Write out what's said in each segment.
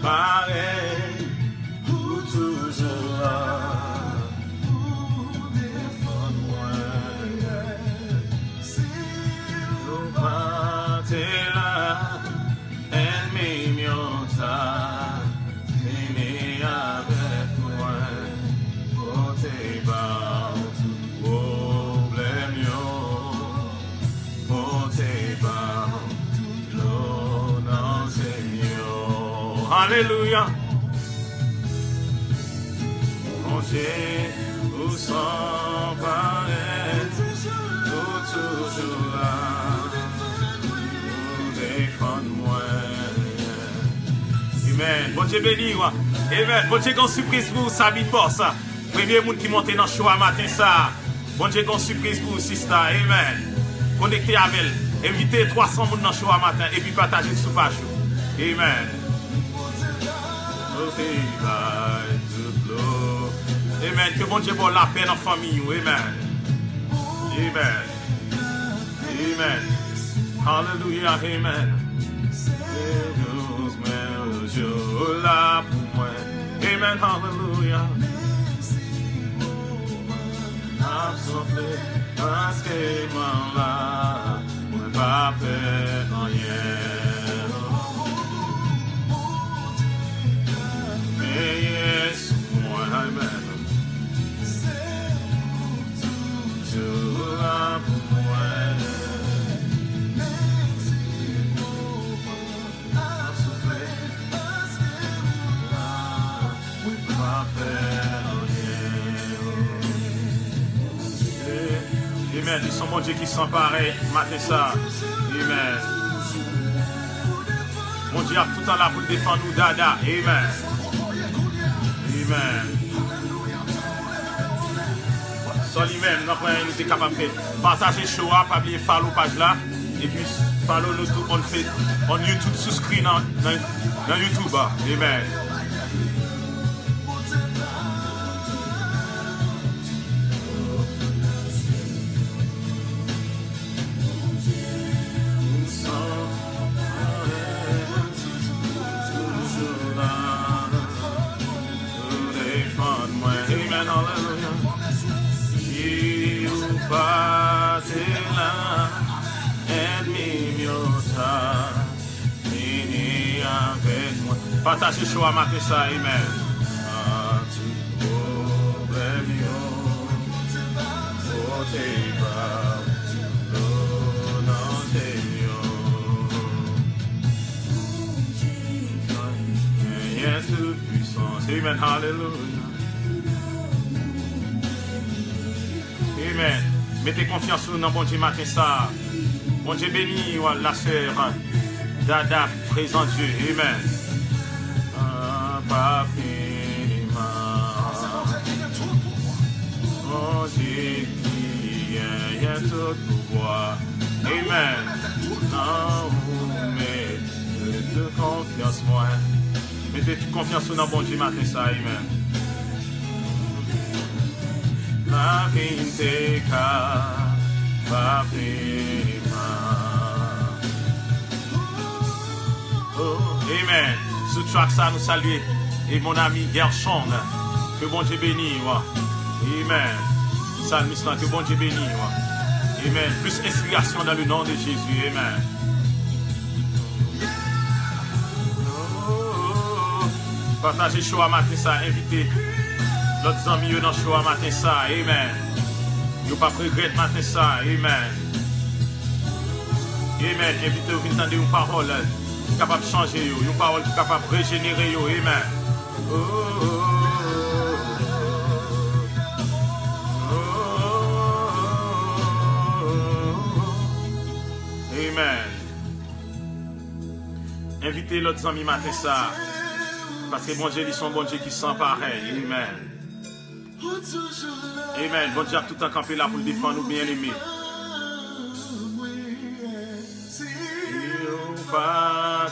pareil, ou toujours là. Alléluia. Mon Dieu, vous sans pareil, vous toujours là, vous défendez-moi. Amen. Bon Dieu béni, amen. Bon Dieu, qu'on surprise pour ça, vite pour ça. Premier monde qui monte dans le show à matin, ça. Bon Dieu, qu'on surprise pour sister, amen. Connectez avec elle. Invitez 300 personnes dans le show à matin et puis partagez sur page. Amen. Amen. Que bon Dieu pour la paix dans la famille. Amen. Amen. Amen. Hallelujah. Amen. Amen. Hallelujah. Absolutely. Parce que moi là, on va faire rien. Yes, moi, amen. Amen. Ils sont mon Dieu qui sont pareils. Matez ça. Amen. Mon Dieu a tout le temps là pour défendre nous, dada. Amen. Amen. Sur lui-même, nous sommes capables de faire. Partager show, pas oublier follow page là. Et puis follow nous tout on fait on YouTube souscrit dans YouTube. Amen. Partagez show à matin ça, amen. Amen, hallelujah. Amen. Mettez confiance dans bon Dieu matin ça. Bon Dieu béni la sœur Dada, présent Dieu. Amen. Pas finiment. Mon Dieu qui a tout pouvoir. Amen. Non, mais de confiance moi. Mettez toute confiance dans bon Dieu matin ça. Amen. La vinte pas finiment. Oh, amen. Sous track ça nous saluer. Et mon ami Gershon, que bon Dieu bénisse. Amen. Salmiste, que bon Dieu bénisse. Amen. Plus inspiration dans le nom de Jésus. Amen. Partagez show à matin ça. Invitez l'autre amis dans le show à matin ça. Amen. Vous pas regretter matin ça. Amen. Amen. Invitez-vous à entendre une parole capable de changer, une parole qui est capable de régénérer. Amen. Oh, oh, oh, amen. Invitez l'autre ami matin ça. Parce que bon Dieu, ils sont bon Dieu qui sont pareils. Amen. Amen. Bon Dieu a tout le temps campé là pour le défendre nous bien aimés.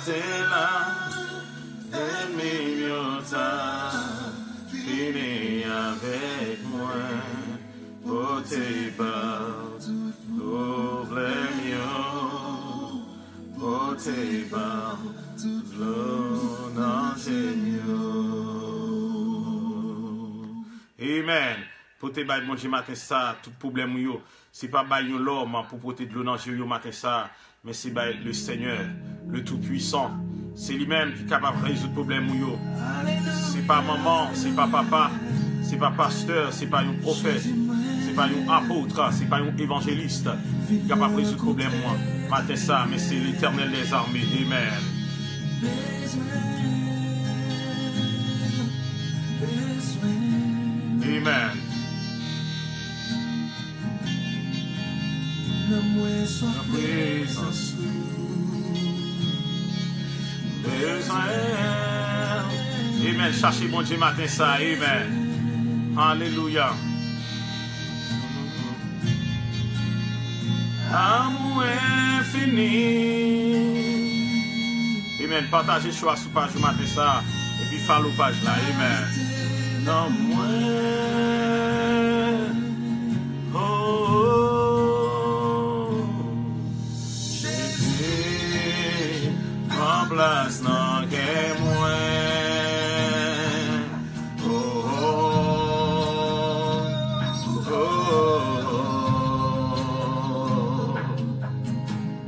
T'es là, ennemi t'as fini avec moi, pour tes bas, problème, pour tes bas, l'eau dans tes côté bah bon Dieu matin ça tout problème yo c'est pas bah l'homme pour porter de l'eau dans yo matin ça mais c'est bah le Seigneur le tout puissant c'est lui-même qui est capable de résoudre problème yo c'est pas maman c'est pas papa c'est pas pasteur c'est pas un prophète c'est pas un apôtre c'est pas un évangéliste qui est capable de résoudre problème moi matin ça mais c'est l'Éternel des armées amen. Amen. Amen. Cherchez bon Dieu matin ça. Amen. Alléluia. Amour infini. Amen. Partagez choix sur page matin ça. Et puis follow page là. Amen. Non moi. Jésus, en place non que moi.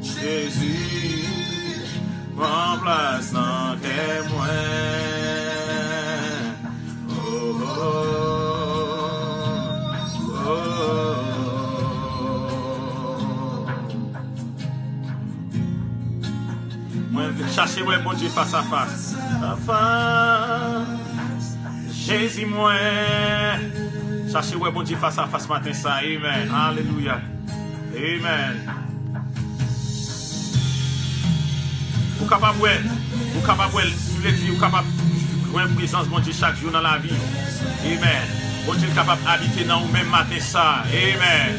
Jésus, en place non que moi. Cherchez-moi mon Dieu face à face. Jésus moi. Cherchez-moi mon Dieu face à face matin ça. Amen. Alléluia. Amen. Vous capable vous capable de présence mon Dieu chaque jour dans la vie. Amen. Mon Dieu est capable d'habiter dans vous-même matin ça. Amen.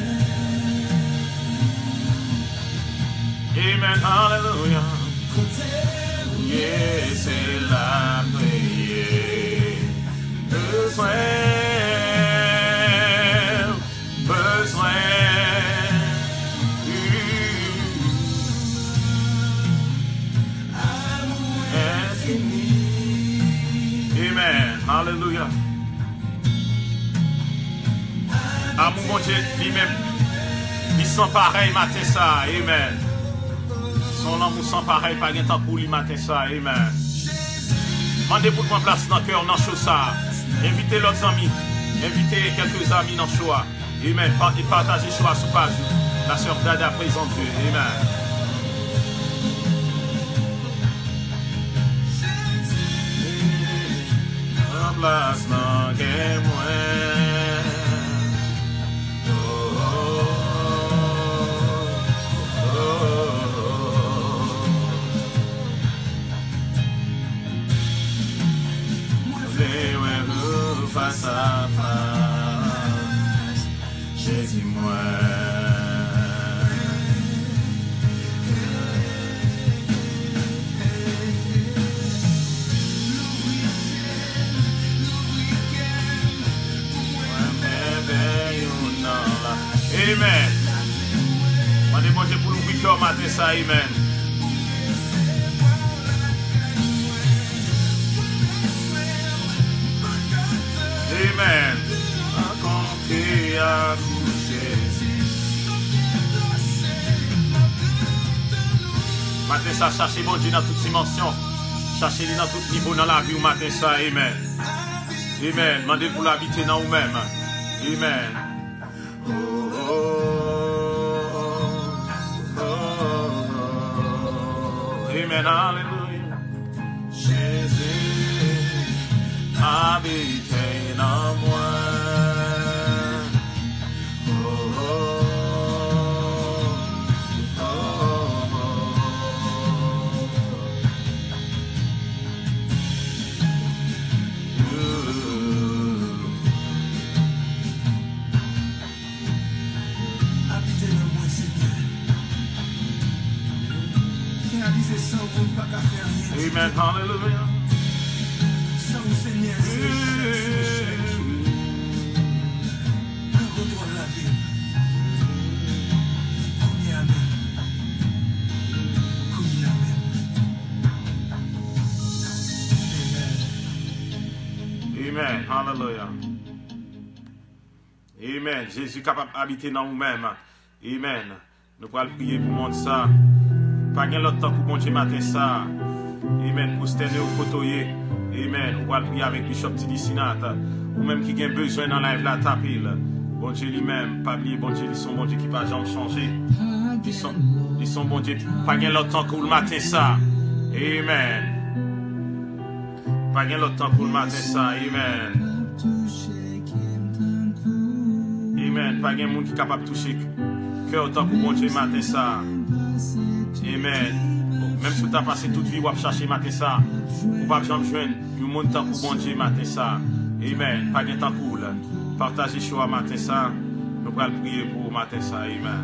Amen. Alléluia. Yeah, c'est la prière. Besoin. Amen. Alléluia. Amour mon Dieu lui-même. Il sent pareil matin ça. Amen. Son amour sans pareil, pas de temps pour lui matin ça, amen. Mandez pour prendre place dans le cœur, dans le show ça. Invitez l'autre amis, invitez quelques amis dans le show. Amen. Et partagez le show sur page. La sœur Dada présente Dieu, amen. En place dans le cœur, face à face, Jésus moi. Amen. Mandez mon Dieu pour l'ouvrir cœur matin ça, amen. Amen. Compter à coucher. Matin ça, cherchez bon Dieu dans toute dimension. Cherchez-le dans tout niveau dans la vie. Matin ça, amen. Amen. Demandez pour l'habiter dans vous-même. Amen. Amen. Alléluia. Jésus habite en moi. Amen. Hallelujah. Amen. Hallelujah. Amen. Jésus capable d'habiter dans nous-mêmes. Amen. Nous allons prier pour le monde ça. Pas de l'autre temps pour bon Dieu matin ça. Amen. Pour se tenir au côté. Amen. Nous allons prier avec Bishop Tidi Sinat. Ou même qui a besoin dans la live la taper. Bon Dieu lui-même. Pas oublier bon Dieu. Ils sont bon Dieu qui ne va jamais changer. Ils sont bon Dieu. Pas de l'autre temps pour le matin ça. Amen. Pas de l'autre temps pour le matin ça. Amen. Amen. Pas de monde qui est capable de toucher cœur autant pour bon Dieu matin ça. Amen. Même si tu as passé toute vie, tu vas chercher matin ça. Ou pas besoin de joindre un monde temps pour bon Dieu matin ça. Amen. Pas de temps cool. Partagez choix matin ça. Nous allons prier pour matin ça. Amen.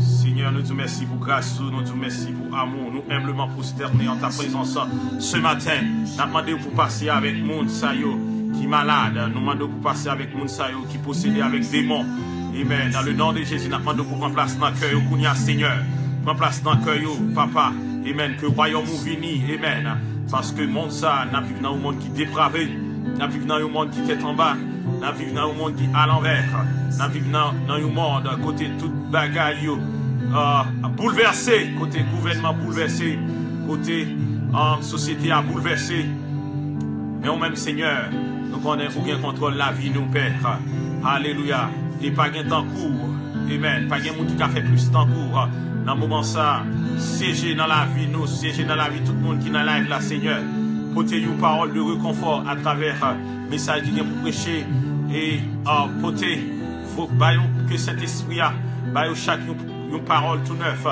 Seigneur, nous te remercions pour grâce, nous te remercions pour amour, nous humblement prosterner en ta présence ce matin. Nous demandons pour passer avec monde qui est malade, nous demandons pour passer avec monde qui est possédé avec démons. Amen. Dans le nom de Jésus, nous demandons pour prendre place dans le cœur, Seigneur. Prends place dans le cœur, Papa. Amen. Que le royaume vini. Amen. Parce que le monde ça, nous vivons dans un monde qui est dépravé, nous vivons dans un monde qui est en bas, nous vivons dans un monde qui est à l'envers, nous vivons dans un monde à côté de toute bagaille. Bouleversé, côté gouvernement bouleversé, côté société à bouleversé. Mais au même Seigneur, nous connaissons aucun contrôle la vie, nous Père. Alléluia. Et pas de temps court. Amen. Pas de monde qui a fait plus de temps court. Dans le moment ça, siéger dans la vie, nous, siéger dans la vie, tout le monde qui est dans la live là, Seigneur. Porter une parole de réconfort à travers le message qui vient pour prêcher. Et porter, que Saint-Esprit a, chacun. Une parole tout neuf,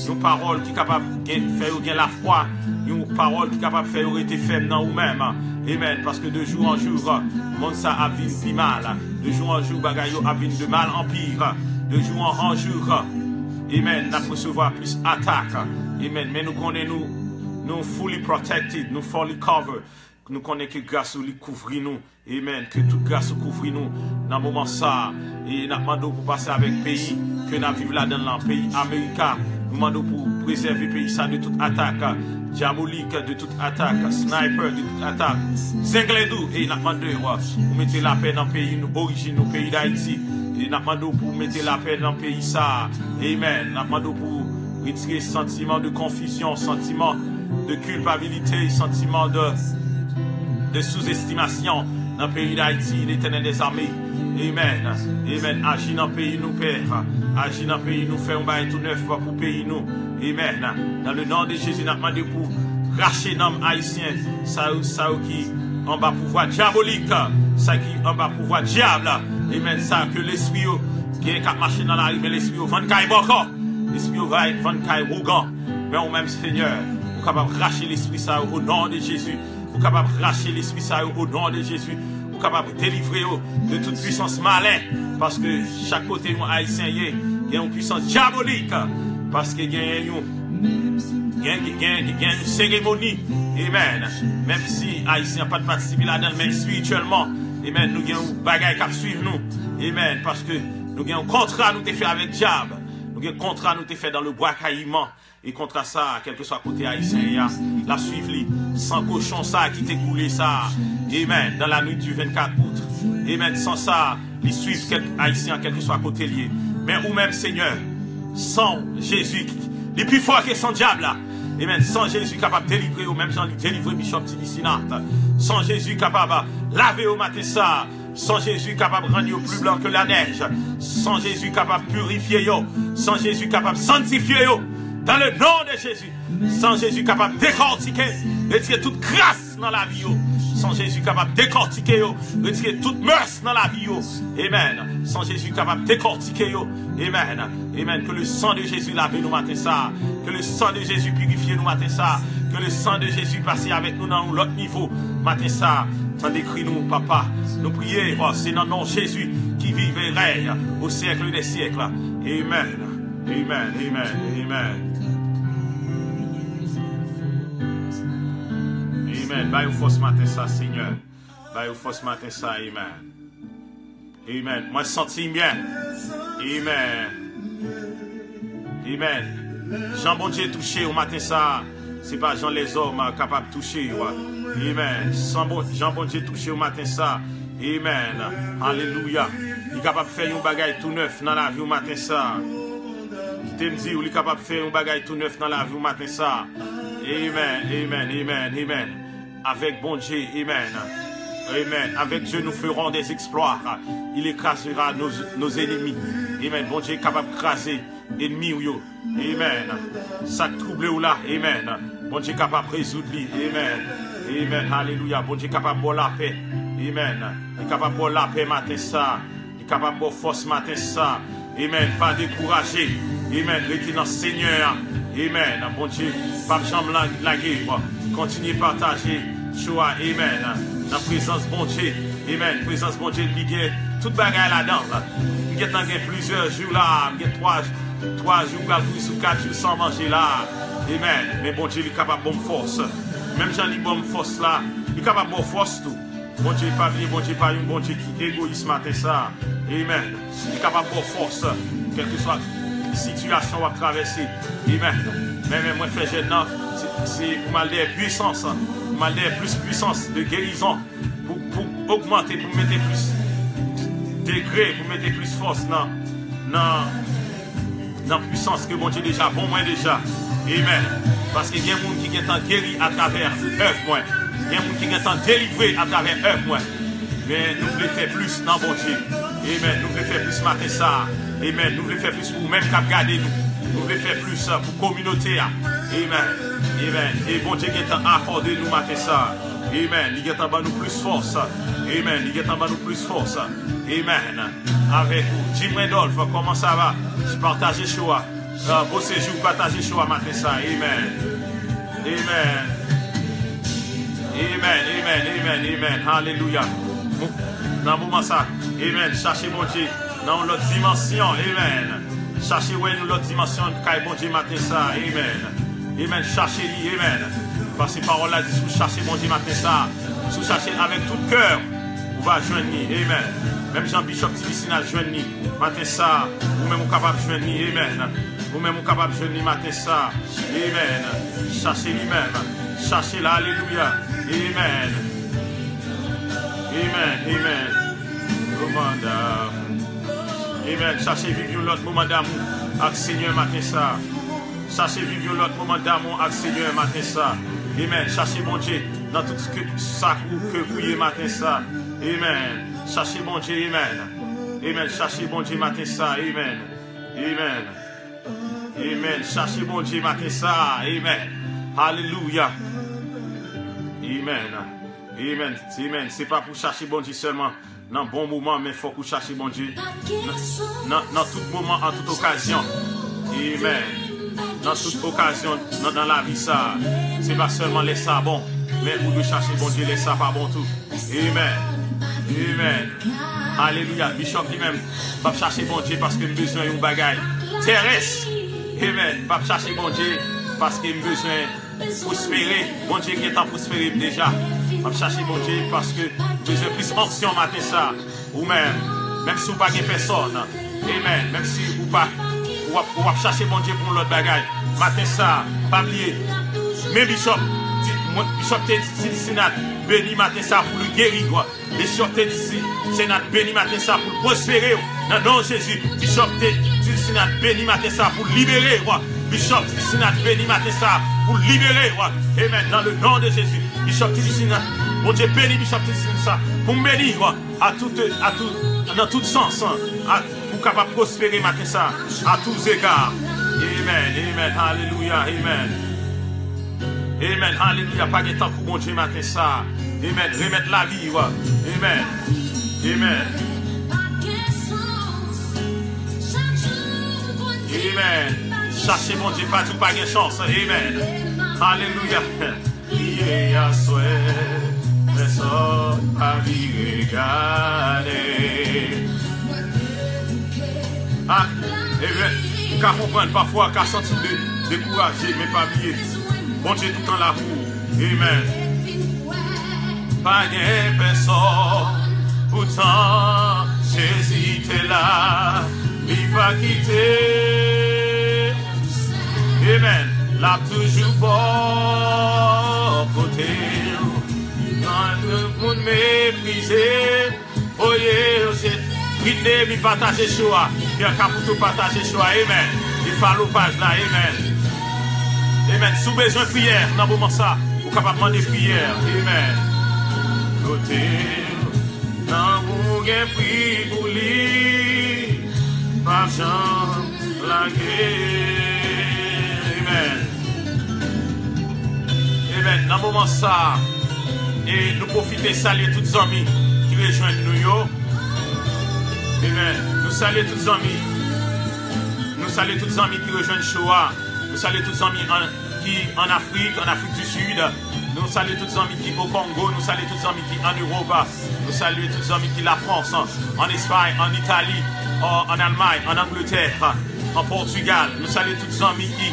une parole qui est capable de faire la foi, une parole qui est capable de faire être ferme dans vous-même. Amen. Parce que de jour en jour, le monde ça a vu plus mal. De jour en jour, bagaille a vu de mal en pire. De jour en jour, amen, nous recevoir plus d'attaques. Amen. Mais nous connaissons, nous fully protected, nous fully covered. Nous connaissons que grâce nous couvre nous. Amen. Que toute grâce couvre nous. Dans le moment ça, et nous demandons pour passer avec le pays. Que nous vivons là dans le pays américain. Nous demandons pour préserver le pays ça de toute attaque. Diabolique de toute attaque. Sniper de toute attaque. Zengledou. Et nous demandons pour mettre la paix dans le pays, nous origine, au pays d'Haïti. Et nous demandons pour mettre la paix dans le pays ça. Amen. Nous demandons pour retirer sentiment de confusion, sentiment de culpabilité, sentiment de sous-estimation dans le pays d'Haïti, l'Éternel des armées. Amen. Amen. Agis dans le pays, nous, Père. Agis dans le pays, nous, fait un bail tout neuf pour le pays, nous. Amen. Dans le nom de Jésus, nous demandons pour racheter l'homme haïtien, ça qui en bas pouvoir diabolique, ça qui en bas pouvoir diable. Amen. Ça que l'esprit qui est marché dans la rue, mais l'esprit va caille boko. L'esprit va caille rougan. Mais au même Seigneur, nous sommes capables de racheter l'esprit ça au nom de Jésus. Nous sommes capables de racheter l'esprit ça au nom de Jésus. Nous sommes capables de délivrer de toute puissance maligne. Parce que chaque côté où haïtien y a une puissance diabolique. Parce qu'il y a une cérémonie. Amen. Même si haïtien n'a pas de participation là-dedans, mais spirituellement, amen, nous avons un bagage qui suivre nous. Amen. Parce que nous avons un contrat nous fait avec diable. Nous avons un contrat nous fait dans le bois caïman. Et contre ça, quel que soit côté haïtien, la suivre sans cochon ça qui t'est coulé ça. Amen. Dans la nuit du 24 août. Amen. Sans ça, ils suivent quelques haïtiens, quel que soit côté lié. Mais ou même Seigneur, sans Jésus, les plus forts que sans diable là. Amen. Sans Jésus capable de délivrer, ou même sans lui délivrer Bishop Tidi Sinat. Sans Jésus capable de laver au matin ça. Sans Jésus capable de rendre plus blanc que la neige. Sans Jésus capable de purifier yo. Sans Jésus capable de sanctifier yo. Dans le nom de Jésus. Sans Jésus capable de décortiquer, retirer toute grâce dans la vie. Sans Jésus capable de décortiquer, retirer toute mœurs dans la vie. Amen. Sans Jésus capable de décortiquer. Amen. Amen. Que le sang de Jésus lave nous matin ça. Que le sang de Jésus purifie nous matin ça. Que le sang de Jésus passe avec nous dans l'autre niveau matin ça. T'en décris nous, papa. Nous prions, c'est dans le nom de Jésus qui vive et règne au siècle des siècles. Amen. Amen. Amen. Amen. Amen. Baille au force matin ça, Seigneur. Baille au force matin ça, amen. Amen. Moi, je sens bien. Amen. Amen. Jean bon Dieu touché au matin ça. C'est pas Jean les hommes capables de toucher. Ouais. Amen. Jean bon Dieu touché au matin ça. Amen. Alléluia. Il est capable de faire un bagage tout neuf dans la vie au matin ça. Je te dis, il est capable de faire un bagage tout neuf dans la vie au matin ça. Amen, amen, amen, amen. Avec bon Dieu, amen. Amen. Avec Dieu, nous ferons des exploits. Il écrasera nos ennemis. Amen. Bon Dieu est capable d'écraser ennemis. Amen. Ça trouble ou là. Amen. Bon Dieu est capable de résoudre. Amen. Amen. Alléluia. Bon Dieu est capable de la paix. Amen. Il est capable de la paix matin ça. Il est capable de force matin ça. Amen. Pas décourager. Amen. Restez dans le Seigneur. Amen. Bon Dieu, pas de chambre la guerre. Continuez à partager. Choix. Amen. Dans la présence bon Dieu. Amen. Présence bon Dieu liée. Toute bagaille là-dedans. Il y a plusieurs jours là. Il y a 3 jours, 4 jours sans manger là. Amen. Mais bon Dieu, il est capable de bonne force. Même j'en ai bonne force là. Il est capable de bonne force tout. Bon Dieu, pas bien, bon Dieu, pas un bon Dieu qui est égoïste matin ça. Amen. Il est capable de bonne force. Quelle que soit la situation à traverser. Amen. Mais moi, je fais jeune, c'est pour mal de puissance. Pour mal de plus puissance de guérison. Pour augmenter, pour mettre plus degré, pour mettre plus force dans la puissance que bon Dieu déjà, bon moi déjà. Amen. Parce qu'il y a des gens qui sont guéris à travers œuvre moi. Il y a des gens qui sont délivrés à travers œuvre moi. Mais nous voulons faire plus dans bon Dieu. Amen. Nous voulons faire plus matin ça. Amen. Nous voulons faire plus pour même cap garder nous. Nous voulons faire plus pour la communauté. Amen. Amen. Et bon Dieu qui est accordé nous matin ça. Amen. Il est en bas nous plus force. Amen. Il est en bas nous plus force. Amen. Avec vous. Jim Randolph, comment ça va? Je partage le choix. Beau séjour, partage le choix matin ça. Amen. Amen. Amen. Amen. Amen. Amen. Alléluia. Dans le moment ça. Amen. Cherchez mon Dieu. Dans l'autre dimension. Amen. Cherchez où est l'autre dimension. Quand bon Dieu matin ça. Amen. Amen. Cherchez-lui. Amen. Parce que la parole a dit, si vous cherchez mon Dieu matin ça, si vous cherchez avec tout cœur, vous va joindre. Amen. Même Jean-Bishop Tivici n'a joindre matin ça, vous-même vous capable de joindre. Amen. Vous-même vous capable de joindre matin ça. Amen. Cherchez lui-même. Cherchez là. Alléluia. Amen. Amen. Amen. Amen. Cherchez vivre l'autre moment d'amour avec Seigneur matin ça. Cherchez vivre l'autre moment d'amour avec Seigneur matin ça. Amen. Cherchez bon Dieu dans tout ce que ça que vous matin ça. Amen. Cherchez bon Dieu. Amen. Amen. Cherchez bon Dieu matin ça. Amen. Amen. Amen. Cherchez bon Dieu matin ça. Amen. Alléluia. Amen. Amen. Amen. C'est pas pour chercher bon Dieu seulement dans bon moment, mais il faut que vous cherchiez bon Dieu dans tout moment, en toute occasion. Amen. Dans toute occasion, dans la vie, ça, c'est pas seulement les sabons, mais vous devez chercher bon Dieu, les sabons bon tout. Amen. Amen. Alléluia. Bishop lui-même, pas chercher bon Dieu parce qu'il a besoin d'un bagage terrestre. Amen. Pas chercher bon Dieu parce qu'il a besoin de prospérer. Bon Dieu qui est en prospérer déjà. Pas chercher bon Dieu parce que besoin de plus option matin ça. Ou même si vous n'avez pas de personne. Amen. Même si vous pas. Ou va chercher mon Dieu pour l'autre bagage. Matin ça, pas oublier. Mais Bishop t'es dit Sénat, béni matin ça pour le guérir. Bishop t'es dit Sénat, béni matin ça pour prospérer. Dans le nom de Jésus. Bishop t'es dit Sénat, béni matin ça pour libérer. Bishop t'es dit Sénat, béni matin ça pour libérer. Amen. Dans le nom de Jésus. Bishop t'es dit Sénat, mon Dieu béni Bishop t'es dit ça pour me bénir dans tout sens. Pour capable de prospérer matin ça, à tous égards. Amen, amen, alléluia, amen. Amen, alléluia, pas de temps pour bon Dieu matin ça. Amen, remettre la vie, amen, amen. Amen. Cherchez mon Dieu, pas tout, pas de chance, amen. Alléluia. Il y a souhait, mais ça, à vie regarder. Ah, et qu'à comprendre parfois, qu'à sentir découragé, mais pas oublier. Bon Dieu tout en la pour. Amen. Pas de personne, pourtant Jésus était là, il va quitter. Amen. L'a toujours bon côté. Quand le monde méprisé, Néhémie partager choix. Pierre Caputo partager choix. Amen. Et follow page là. Amen. Amen. Sous besoin de prière, dans le moment ça, vous êtes capable de demander prière. Amen. Côté, dans mon gain pris pour lui, pas chambre, la guerre. Amen. Amen. Dans le moment ça, et nous profitons de saluer tous les amis qui rejoignent nous. Amen. Nous saluons tous les amis. Nous saluons tous les amis qui rejoignent Shoah. Nous saluons tous les amis qui en Afrique du Sud. Nous saluons tous les amis qui au Congo. Nous saluons tous les amis qui en Europe. Nous saluons tous les amis qui la France, en Espagne, en Italie, en Allemagne, en Angleterre, en Portugal. Nous saluons tous les amis qui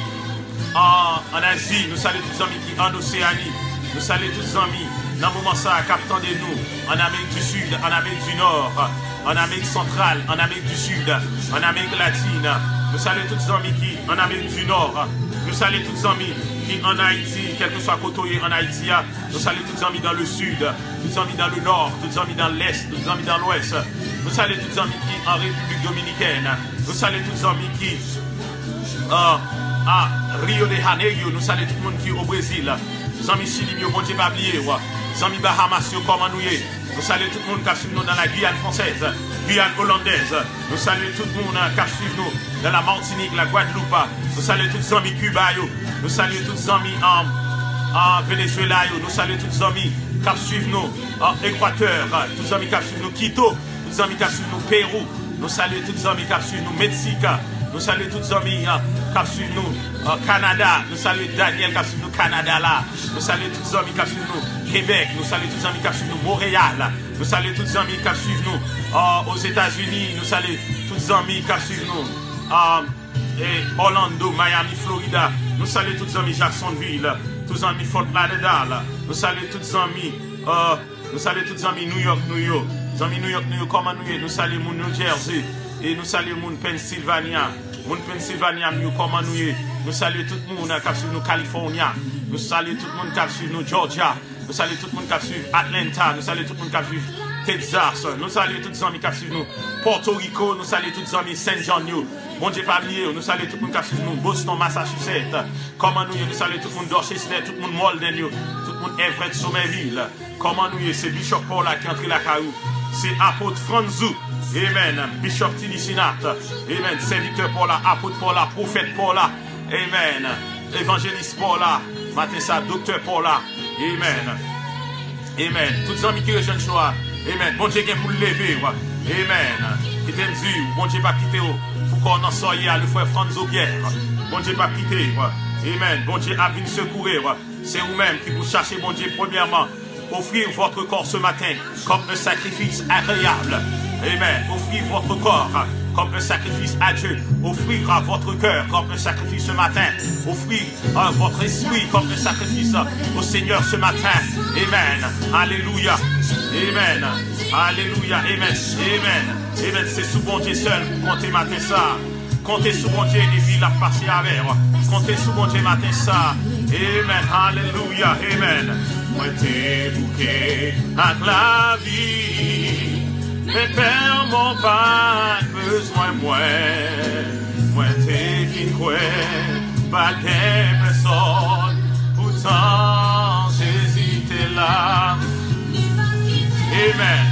en Asie. Nous saluons tous les amis qui en Océanie. Nous saluons tous les amis dans le moment ça, captant de nous, en Amérique du Sud, en Amérique du Nord, en Amérique centrale, en Amérique du Sud, en Amérique latine. Nous saluons tous les amis qui en Amérique du Nord. Nous saluons tous les amis qui en Haïti, quel que soit côté en Haïti. Nous saluons tous les amis dans le Sud, tous les amis dans le Nord, tous les amis dans l'Est, tous les amis dans l'Ouest. Nous saluons tous les amis qui en République Dominicaine. Nous saluons tous les amis qui à Rio de Janeiro. Nous saluons tout le monde qui est au Brésil. Les amis Chili, bon Dieu, pas oublier. Les amis Bahamas, comment nous est. Nous saluons tout le monde qui suit nous dans la Guyane française, Guyane hollandaise. Nous saluons tout le monde qui suit nous dans la Martinique, la Guadeloupe. Nous saluons tous les amis Cuba. Nous saluons tous les amis en Venezuela. Nous saluons tous les amis qui suivent nous en Équateur. Tous les amis qui suivent nous Quito. Tous les amis qui suivent nous Pérou. Nous saluons tous les amis qui suivent nous Mexique. Nous saluons tous les amis qui suivent nous Canada. Nous saluons Daniel qui suivent nous Canada là. Nous saluons tous les amis qui suivent nous Québec. Nous saluons tous les amis qui suivent nous Montréal. Nous saluons tous les amis qui suivent nous aux États-Unis. Nous saluons tous les amis qui suivent nous Orlando, Miami, Florida. Nous saluons tous les amis Jacksonville. Tous les amis Fort Lauderdale. Nous saluons tous les amis New York, New York. Les amis New York, comment nous est. Nous saluons mon New Jersey. Et nous saluons mon Pennsylvania. Mon Pennsylvania, comment nous est. Nous saluons tout le monde qui suit nous Californie. Nous saluons tout le monde qui suit nous Georgia. Nous saluons tout le monde qui suit Atlanta. Nous saluons tout le monde qui suit Texas. Nous saluons tous les amis qui suivent nous Porto Rico. Nous saluons tous les amis Saint John. Bon Dieu, pas oublier. Nous saluons tout le monde qui suivent nous Boston, Massachusetts. Comment nous saluons tout le monde Dorchester, tout le monde Malden, tout le monde Everett, Somerville. Comment nous c'est Bishop Paul qui entre la caillou. C'est apôtre Franzou. Amen. Bishop Tinisinat. Amen. Serviteur Paula, apôtre Paula, prophète Paula. Amen. Évangéliste Paula. Matin ça, docteur Paula. Amen. Amen. Tous les amis qui rejoignent choix. Amen. Bon Dieu, pour le lever. Amen. Qui t'aime dire, bon Dieu, pas quitter. Pour qu'on en soit le frère Franzo Pierre. Bon Dieu, pas quitter. Amen. Bon Dieu, a venir secourir. C'est vous-même qui vous cherchez, bon Dieu, premièrement. Offrir votre corps ce matin comme un sacrifice agréable. Amen. Offrir votre corps comme un sacrifice à Dieu. Offrir votre cœur comme un sacrifice ce matin. Offrir votre esprit comme un sacrifice au Seigneur ce matin. Amen. Alléluia. Amen. Alléluia. Amen. Amen. Amen. C'est sous bon Dieu seul pour compter matin ça. Comptez sous mon Dieu et puis la passer avec. Comptez sous mon Dieu matin ça. Amen. Alléluia. Amen. Moi t'es bouquet avec la vie. Mais père mon pas besoin moi. Moi t'es fin quoi. Pas de personne. Pourtant Jésus t'es là. Amen.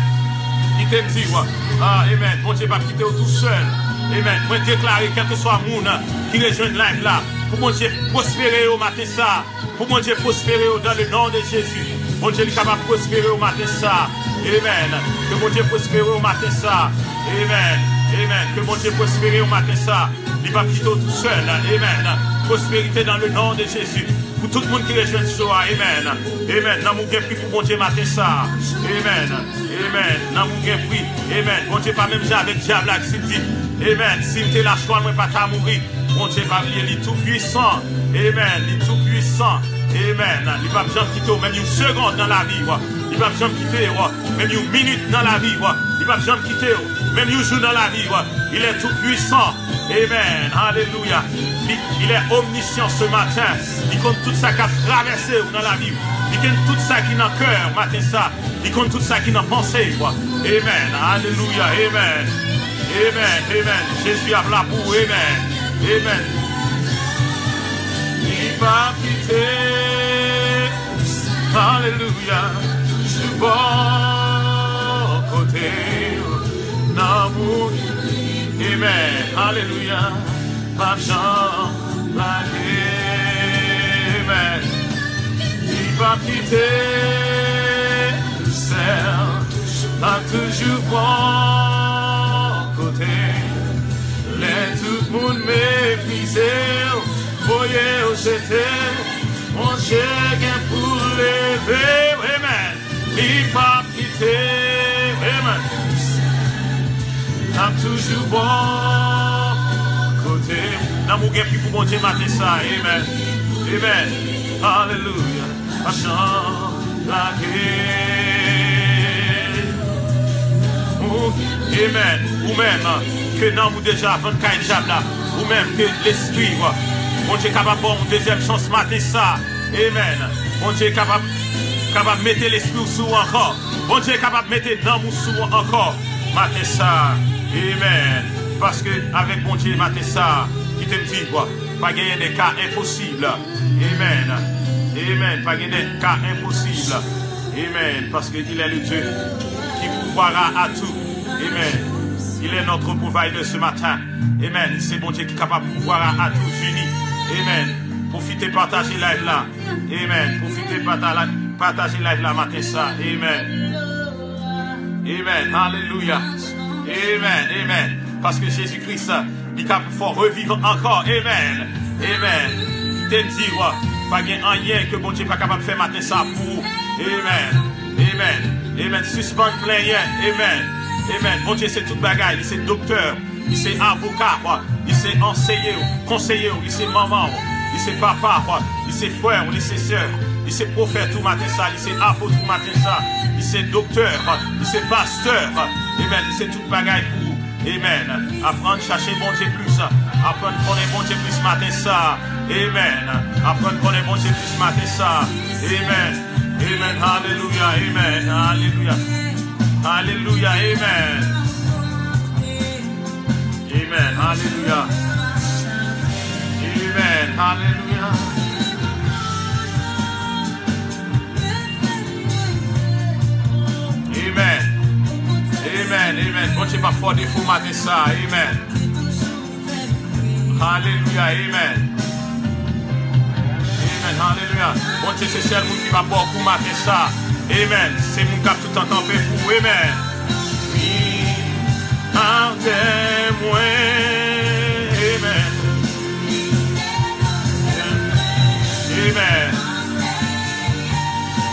Il t'aime dit moi. Ah amen. Bon Dieu pas quitter tout seul. Amen. Moi déclarer quel que soit le monde qui rejoint le live là. Pour mon Dieu prospérer au matin ça. Pour mon Dieu prospérer dans le nom de Jésus. Mon Dieu est capable de prospérer au matin ça. Amen. Que mon Dieu prospère au matin ça. Amen. Amen. Que mon Dieu prospère au matin ça. Il va quitter tout seul. Amen. Prospérité dans le nom de Jésus. Pour tout le monde qui rejoint ce soir. Amen. Amen. Dans mon gain prix pour mon Dieu matin ça. Amen. Amen. Dans mon gain prix. Amen. Mon Dieu pas même j'ai avec diable là qui dit. Amen. Si tu es la choix, moi pas ta mourir. Mon Dieu va venir, il est tout puissant. Amen. Il est tout puissant. Amen. Il va jamais quitter même une seconde dans la vie. Il va jamais quitter même une minute dans la vie. Il va jamais quitter même un jour dans la vie. Il est tout puissant. Amen. Alléluia. Il est omniscient ce matin. Il compte tout ça qui a traversé dans la vie. Il compte tout ça qui est dans le cœur matin ça. Il compte tout ça qui est dans la pensée. Amen. Alléluia. Amen. Amen, amen. Jésus a la pour, amen. Amen. Il va quitter. Alléluia. Du bon côté. L'amour. Amen. Alléluia. Pas Jean. Amen. Il va quitter. A toujours bon côté. Les tout le monde méprisé, voyez où j'étais, mon Dieu vient pour lever, amen. Il va quitter, amen. A toujours bon côté. L'amour vient pour mon Dieu matin ça, amen. Amen. Alléluia. A chant la guerre. Amen. Ou même que non, vous déjà avant de cailler diable là. Ou même que l'esprit, mon Dieu capable de une deuxième chance matin ça. Amen. Mon Dieu capable de mettre l'esprit sous encore. Mon Dieu capable de mettre dans mon sous encore. Matin ça. Amen. Parce que avec mon Dieu matin ça, qui te dit quoi? Pas gagner des cas impossibles. Amen. Amen. Pas gagner des cas impossibles. Amen. Parce qu'il est le Dieu qui pourvoira à tout. Amen. Il est notre provider ce matin. Amen. C'est bon Dieu qui est capable de pouvoir à tous unis. Amen. Profitez, partagez live là. Amen. Profitez, partagez live là matin ça. Amen. Amen. Alléluia. Amen. Amen. Parce que Jésus-Christ, il est capable de revivre encore. Amen. Amen. Il te dit, pas rien que bon Dieu n'est pas capable de faire matin ça pour. Amen. Amen. Amen. Suspend plein rien. Amen. Amen. Bon Dieu, c'est toute bagaille. Il c'est docteur. Il c'est avocat. Il c'est enseignant, conseiller. Il c'est maman. Il c'est papa. Il c'est frère. Il c'est soeur. Il c'est prophète tout matin ça. Il c'est apôtre tout matin ça. Il c'est docteur. Il c'est pasteur. Amen. Il c'est toute bagaille pour vous. Amen. Apprendre à chercher bon Dieu plus. Apprendre à connaître bon Dieu plus matin ça. Amen. Apprendre à connaître bon Dieu plus matin ça. Amen. Amen. Alléluia. Amen. Alléluia. Alléluia. Amen. Amen. Alléluia. Amen. Alléluia. Amen. Amen. Amen. Bon Dieu, pas fort défaut matin ça. Amen. Alléluia. Amen. Amen. Alléluia. Bon Dieu, c'est celle qui va boire pour matin ça. Amen. C'est mon cap tout en temps pour vous. Amen. Oui. Un témoin. Amen. Amen.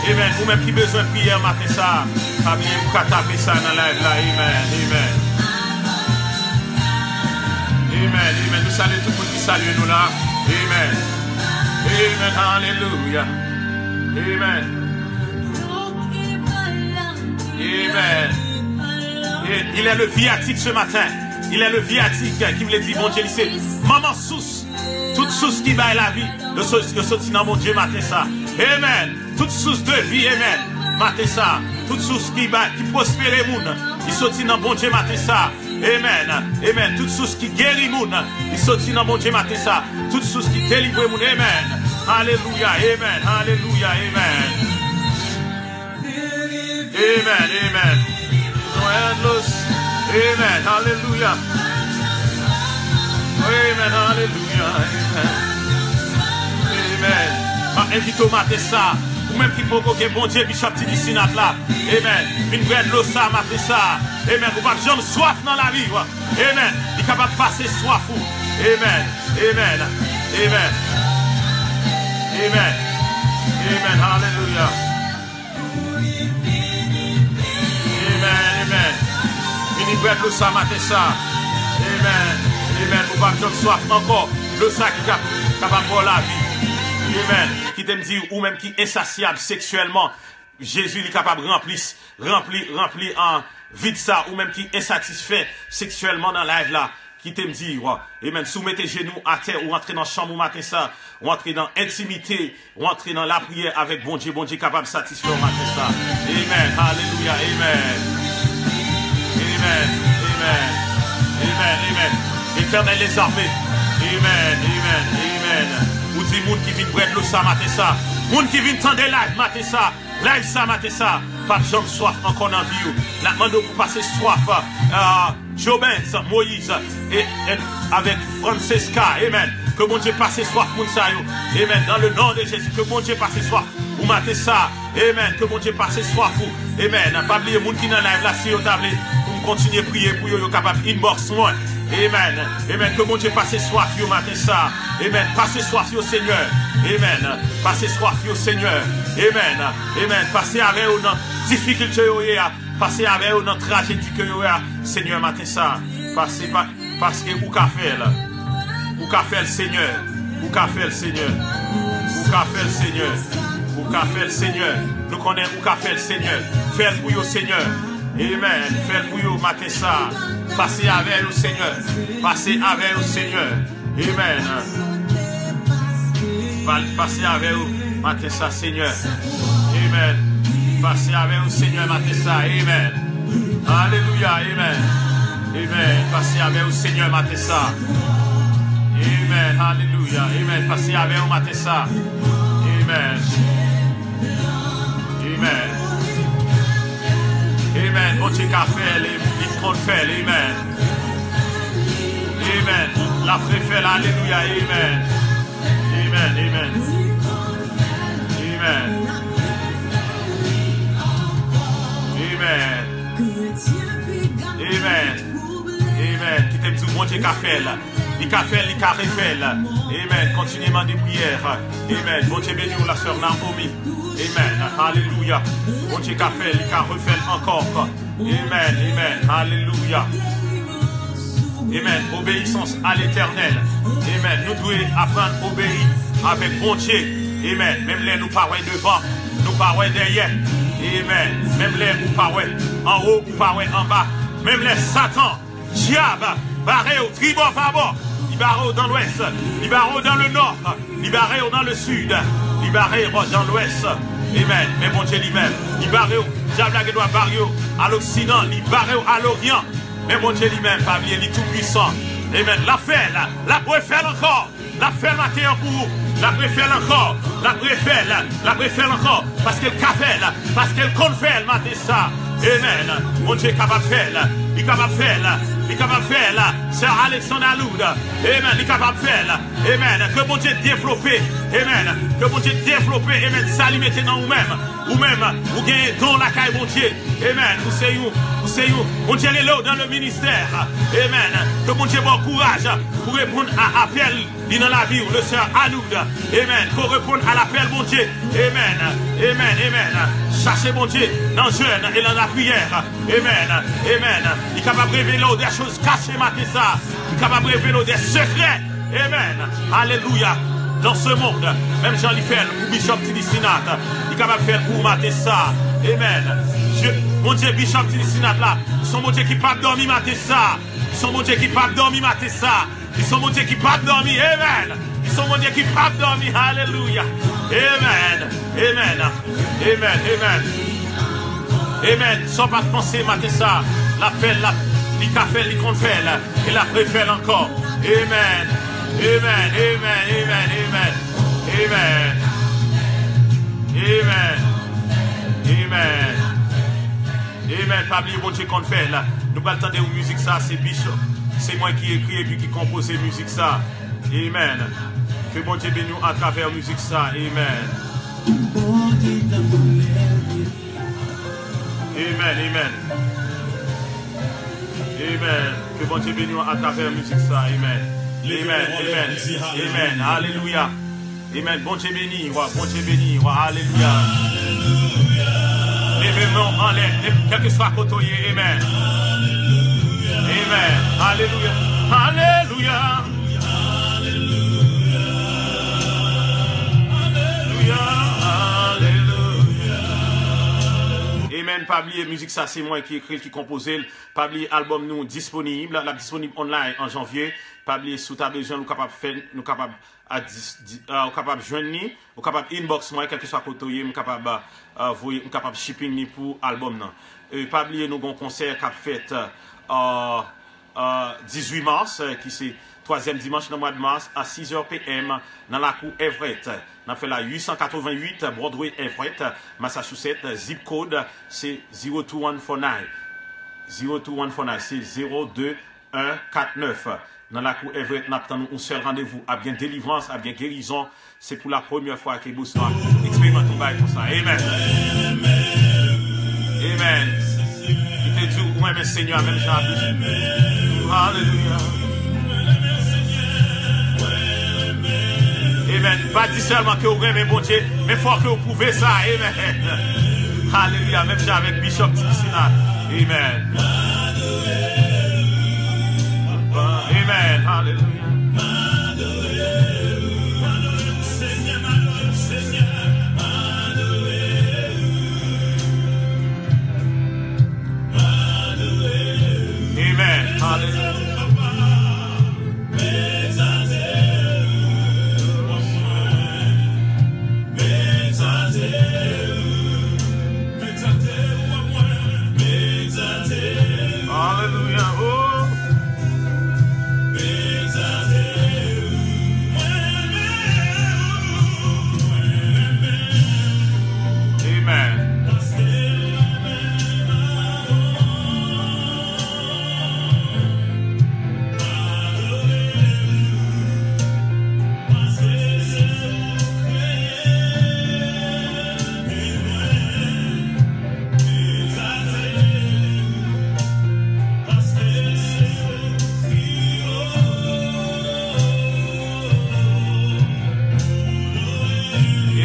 Amen. Vous-même qui besoin de prière matin ça. Pas bien vous taper ça dans la live là. Amen. Amen. Amen. Amen. Nous saluons tout le monde qui salue nous là. Amen. Amen. Alléluia. Amen. Amen. Il est le viatique ce matin. Il est le viatique qui voulait dire, mon Dieu, c'est maman source. Toute source qui baille la vie. Le sorti dans mon Dieu matin ça. Amen. Toute source de vie. Amen. Matin ça. Toute source qui prospère les mounes. Il sorti dans mon Dieu matin ça. Amen. Amen. Toute source qui guérit moun. Il sorti dans mon Dieu matin ça. Toute source qui délivre moun. Amen. Alléluia. Amen. Alléluia. Amen. Amen. Amen. Amen. Alléluia. Amen. Alléluia. Amen. Amen. Ma invite au matin ça. Ou même qui peut que bon Dieu, Bishop Tidi Sinat là. Amen. Une vraie l'eau ça, matin ça. Amen. Vous pas jamais soif dans la vie. Amen. Il est capable de passer soif. Amen. Amen. Amen. Amen. Amen. Alléluia. Amen. Amen. Une vraie l'eau ça, matin ça. Amen. Amen. Vous pas jamais soif encore. L'eau ça qui est capable de la vie. Amen. Qui t'aime dire, ou même qui est insatiable sexuellement, Jésus est capable de remplir en vide ça, ou même qui est insatisfait sexuellement dans la live là, qui t'aime dire, amen, soumettez genoux à terre, ou entrez dans la chambre ou matin ça, ou entrez dans l'intimité, ou entrez dans la prière avec bon Dieu capable de satisfaire au matin ça. Amen. Alléluia. Amen. Amen. Amen. Amen, amen. Éternel les armées. Amen, amen, amen. Ou dit moun qui vient bread l'eau ça matin ça. Moun qui vient tendre live matin ça. Live ça matin ça. Pas de jambe soif encore dans vie. La demande pour passer soif. Jobens, Moïse et avec Francesca. Amen. Que mon Dieu passe soif moun sa yo. Amen. Dans le nom de Jésus. Que mon Dieu passe soif. Ou matin ça. Amen. Que mon Dieu passe soif ou. Amen. Pas oublier moun qui dans live là si yo table. Continuez à prier pour yo capable inbox moi. Amen. Amen. Que mon Dieu passe soif yo matin ça. Amen. Passez soif yo Seigneur. Amen. Passez soif yo Seigneur. Amen. Amen. Passez avec ou dans difficulté yo ya. Passez avec ou dans tragédie que yo ya. Seigneur matin ça. Passez parce que ou ka faire là. Ou ka faire le Seigneur. Ou ka faire le Seigneur. Ou ka faire le Seigneur. Ou ka faire le Seigneur. Nous connaissons ou ka faire le Seigneur. Fais-le pour yo Seigneur. Amen. Fais-le pour yo matin ça. Passez avec le Seigneur. Passez avec le Seigneur. Amen. Passez avec vous matin ça, Seigneur. Amen. Passez avec vous, Seigneur, matin ça. Amen. Alléluia. Amen. Amen. Passez avec vous, Seigneur, matin ça. Amen. Alléluia. Amen. Passez avec vous, matin ça. Amen. Amen. Amen. Bon Dieu qu'a fait, les comptes fait. Amen. Amen. La préfère. Alléluia. Amen. Amen. Amen. Amen. Amen. Amen. Amen. Qui t'aime tout, bon Dieu qu'a fait là. Il qu'a fait, il qu'a refait là. Amen. Continuellement des prières. Amen. Bon Dieu béni la sœur Naomi. Amen. Alléluia. Bon Dieu qu'a fait, il qu'a refait encore. Amen. Amen. Alléluia. Amen. Obéissance à l'éternel. Amen. Nous devons apprendre à obéir avec bon Dieu. Amen. Même les nous parlons devant, nous parlons derrière. Amen. Même les nous parlons en haut, nous parlons en bas. Même les Satan, diable, barré au tribord par bord. Il barré dans l'ouest, il barré dans le nord, il barré dans le sud, il barré dans l'ouest. Amen. Mais bon Dieu lui-même, il barré au diable qui doit barrer à l'occident, il barré à l'orient. Mais mon Dieu lui-même, pas bien, il est tout puissant. Amen. La fait, la préfère encore. La fait matin pour vous. La préfère encore. La préfère encore. Parce qu'elle fait, parce qu'elle confère le matin ça. Amen. Mon Dieu est capable de faire. Il est capable de faire. Il est capable de faire. Sœur Alexandre Aloud. Amen. Il est capable de faire. Amen. Que mon Dieu développe. Amen. Que mon Dieu développe. Amen. Ça lui mette dans vous-même. Vous-même, vous gagnez don la caille, mon Dieu. Amen. Vous savez où? Vous savez où? Mon Dieu est là dans le ministère. Amen. Que mon Dieu bon courage pour répondre à l'appel dans la vie. Le sœur Aloud. Amen. Pour répondre à l'appel, mon Dieu. Amen. Amen. Amen. Cherchez mon Dieu dans le jeûne et dans la prière. Amen. Amen. Il est capable de révéler des choses cachées, matin ça. Il est capable de révéler des secrets. Amen. Alléluia. Dans ce monde, même Jean Liffel, pour Bishop Tinisinat, il est capable de faire pour mater ça. Amen. Mon Dieu, Bishop Tinisinat là, ils sont mon Dieu qui ne peut pas dormir mater ça. Ils sont mon Dieu qui ne peut pas dormir mater ça. Ils sont mon Dieu qui ne peut pas dormir. Amen. Ils sont mon Dieu qui ne peut pas dormir. Alléluia. Amen. Amen. Amen. Amen. Amen. Sans pas penser mater ça. La fait, il a fait, il compte faire, et la préfère encore. Amen. Amen, amen, amen, amen, amen, amen, amen, amen. Pas oublier bon Dieu qu'on fait là. Nous pas attendre aux musique ça, c'est Bishop. C'est moi qui écris et puis qui compose la musique ça. Amen. Que bon Dieu bénisse à travers la musique ça. Amen. Amen, amen. Amen. Que bon Dieu bénisse à travers la musique ça. Amen. Amen, amen, amen, alléluia. Amen, bon Dieu béni, bon Dieu béni, alléluia. Lèvez-nous en l'air, quel que soit côté, amen. Amen, alléluia, alléluia. Amen, pas oublier musique ça c'est moi qui écrit, qui compose, pas oublier album nous disponible, la disponible online en janvier. Pas oublier sous ta besoin nous capable faire nous capable capable joindre ni ou capable inbox moi quel que soit côté nous capable voyer nous capable shipping ni pour album non pas oublier nous gon concert qu'a fait 18 mars, qui c'est 3e dimanche dans le mois de mars, à 6h p.m. dans la cour Everett. On a fait la 888 Broadway Everett, Massachusetts. Zip code, c'est 02149. 02149, c'est 02149. Dans la cour Everett, nous avons un seul rendez-vous. À bien délivrance, à bien guérison. C'est pour la première fois que vous expérimentez tout ça. Amen. Amen. Qui te dit, moi, mes Seigneur, même Jean. Alléluia. Amen. Pas dit seulement que vous aimez mon Dieu, mais il faut que vous prouvez ça. Amen. Alléluia. Même Jean avec Bishop Tixina. Amen. Amen. Alléluia. Amen. Hallelujah. Hallelujah. Oh.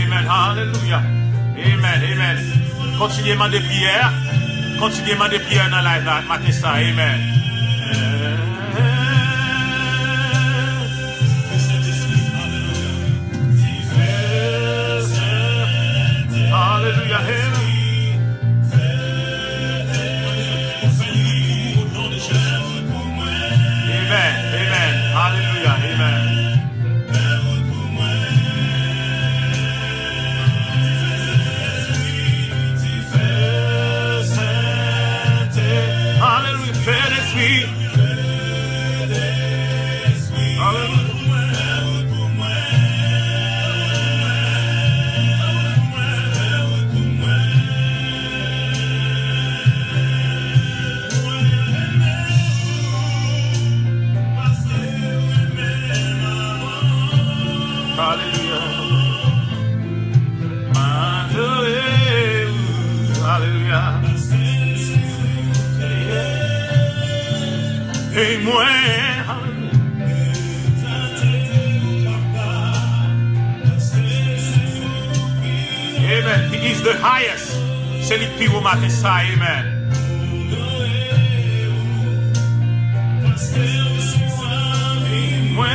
Amen. Alléluia. Amen. Amen. Continuez à demander prière. Continuez à demander prière dans la live matin ça. Amen. Alléluia. Amen. Amen. Alléluia. Amen. Et moi, amen. He is the highest. C'est le plus haut matin ça, amen. Moi,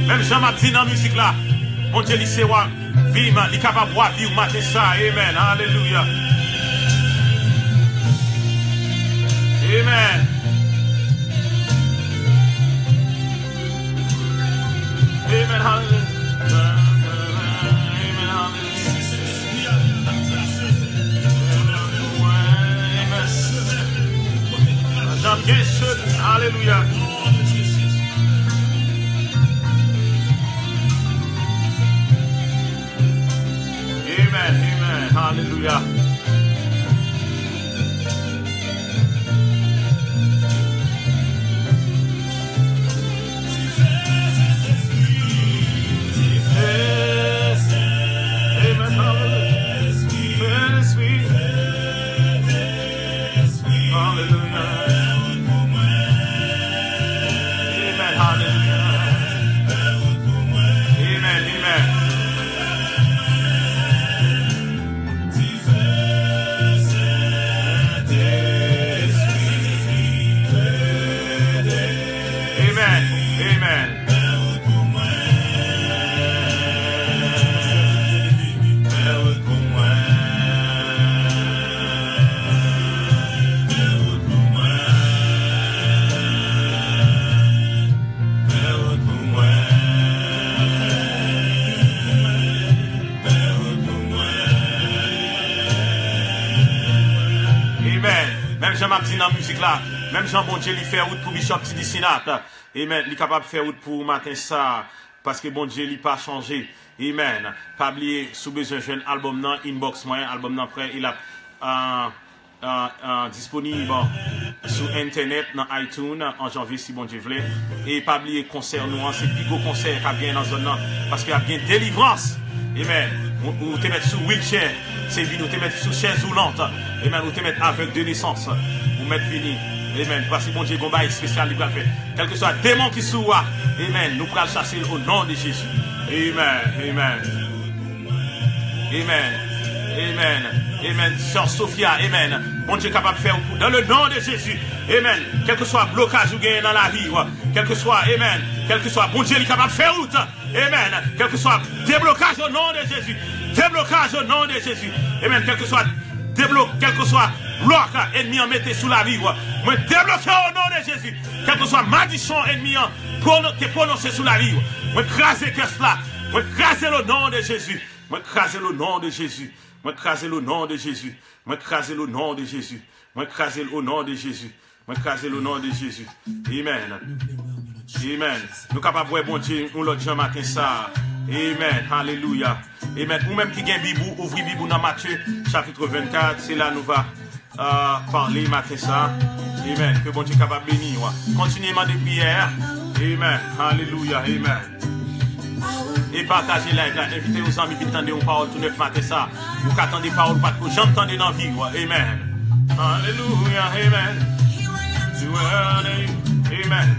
même Jean m'a dit dans la musique là, mon Dieu, il sait vivre, il est capable de voir vivre matin ça, amen. Alléluia. Amen. Amen, hallelujah. Amen, hallelujah. Amen. Jean bien sûr, hallelujah. Amen, amen, hallelujah. Même je m'ai dit dans la musique là, Même Jean bon Dieu, il fait route pour Bishop Tidi Sinat. Amen. Il est capable de faire route pour matin ça. Parce que bon Dieu, il n'a pas changé. Amen. Pas oublier, sous besoin de jeune album dans inbox moyen, album dans prêt, il a disponible sur internet dans iTunes en janvier si bon Dieu voulait. Et pas oublier concert nous, c'est plus gros concert qui a bien dans la zone parce qu'il y a bien délivrance. Amen. Ou te mettre sous wheelchair, c'est vide, ou te mettre sous chaise roulante. Amen. Ou te mettre aveugle de naissance. Ou mettre fini. Amen. Parce que bon Dieu, combat spécial, il va faire. Quel que soit le démon qui soit, amen. Nous pourrons chasser au nom de Jésus. Amen. Amen. Amen. Amen. Amen. Sœur Sophia, amen. Bon Dieu est capable de faire dans le nom de Jésus. Amen. Quel que soit le blocage ou gain dans la vie, quel que soit, amen. Quel que soit, bon Dieu est capable de faire route. Amen. Quel que soit déblocage au nom de Jésus. Déblocage au nom de Jésus. Amen. Quel que soit bloc ennemi en mettez sous la vie. Moi débloquer au nom de Jésus. Quel que soit malédiction ennemi en prononcé sous la vie. Moi craser qu'est-ce là. Moi craser le nom de Jésus. Moi craser le nom de Jésus. Moi craser le nom de Jésus. Moi craser le nom de Jésus. Moi craser le nom de Jésus. Moi craser le nom de Jésus. Amen. Amen. Nous capables de bon Dieu, nous l'autre Jean matin ça. Amen. Alléluia. Amen. Ou même qui gagne Bibou, ouvrez Bibou dans Matthieu, chapitre 24. C'est là nous va parler matin ça. Amen. Que bon Dieu capable de bénir. Continuez à demander prière. Amen. Alléluia. Amen. Et partagez live là. Invitez aux amis qui entendent une parole tout neuf matin ça. Vous qui attendez parole pas que j'entendais dans la vie. Amen. Alléluia. Amen. Amen.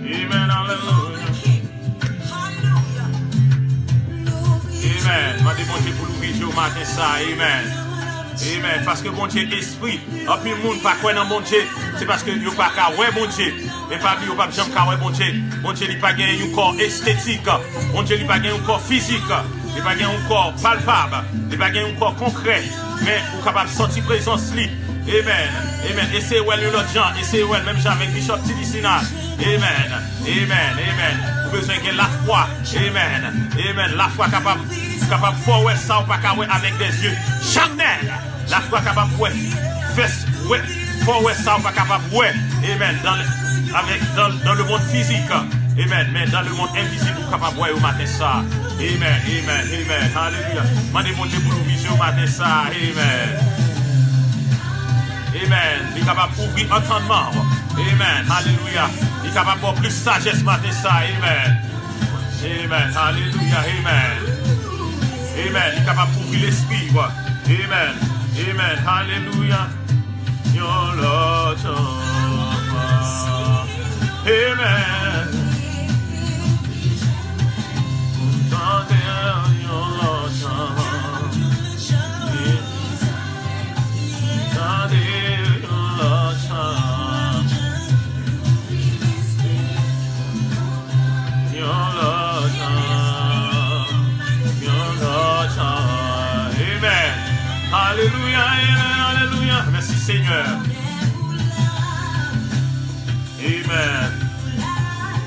Amen. Alléluia. Amen. Mandez bon Dieu pour l'ouvrir au matin ça. Amen. Amen. Parce que bon Dieu est esprit. Et puis le monde pas quoi dans bon Dieu. C'est parce que vous pas qu'à ouais bon Dieu. Mais pas lui, pas jamais qu'à ouais bon Dieu. Bon Dieu, il pas gagné un corps esthétique. Bon Dieu, il pas gagné un corps physique. Il pas gagné un corps palpable. Il pas gagné un corps concret. Mais vous capable de sentir présence lui. Amen. Amen. Et c'est où l'autre gens. Et c'est où même gens avec Bishop Tidi Sinat. Amen. Amen. Amen. Vous besoin de la foi. Amen. Amen. La foi capable de faire ouais ça ou pas qu'à ouais avec des yeux charnels. La foi capable de faire ouais ça ou pas capable de ouais. Amen. Dans le monde physique. Amen. Mais dans le monde invisible, vous capable de voir au matin ça. Amen. Amen. Amen. Alléluia. Mandez mon Dieu pour nous viser au matin ça. Amen. Amen. Il est capable d'ouvrir entendement. Amen. Alléluia. Il est capable d'avoir plus sagesse matin ça. Amen. Amen. Alléluia. Amen. Amen. Il est capable d'ouvrir l'esprit. Amen. Amen. Alléluia. Your Lord. Amen. Your Lord. Amen. Alléluia, alléluia. Merci Seigneur. Amen.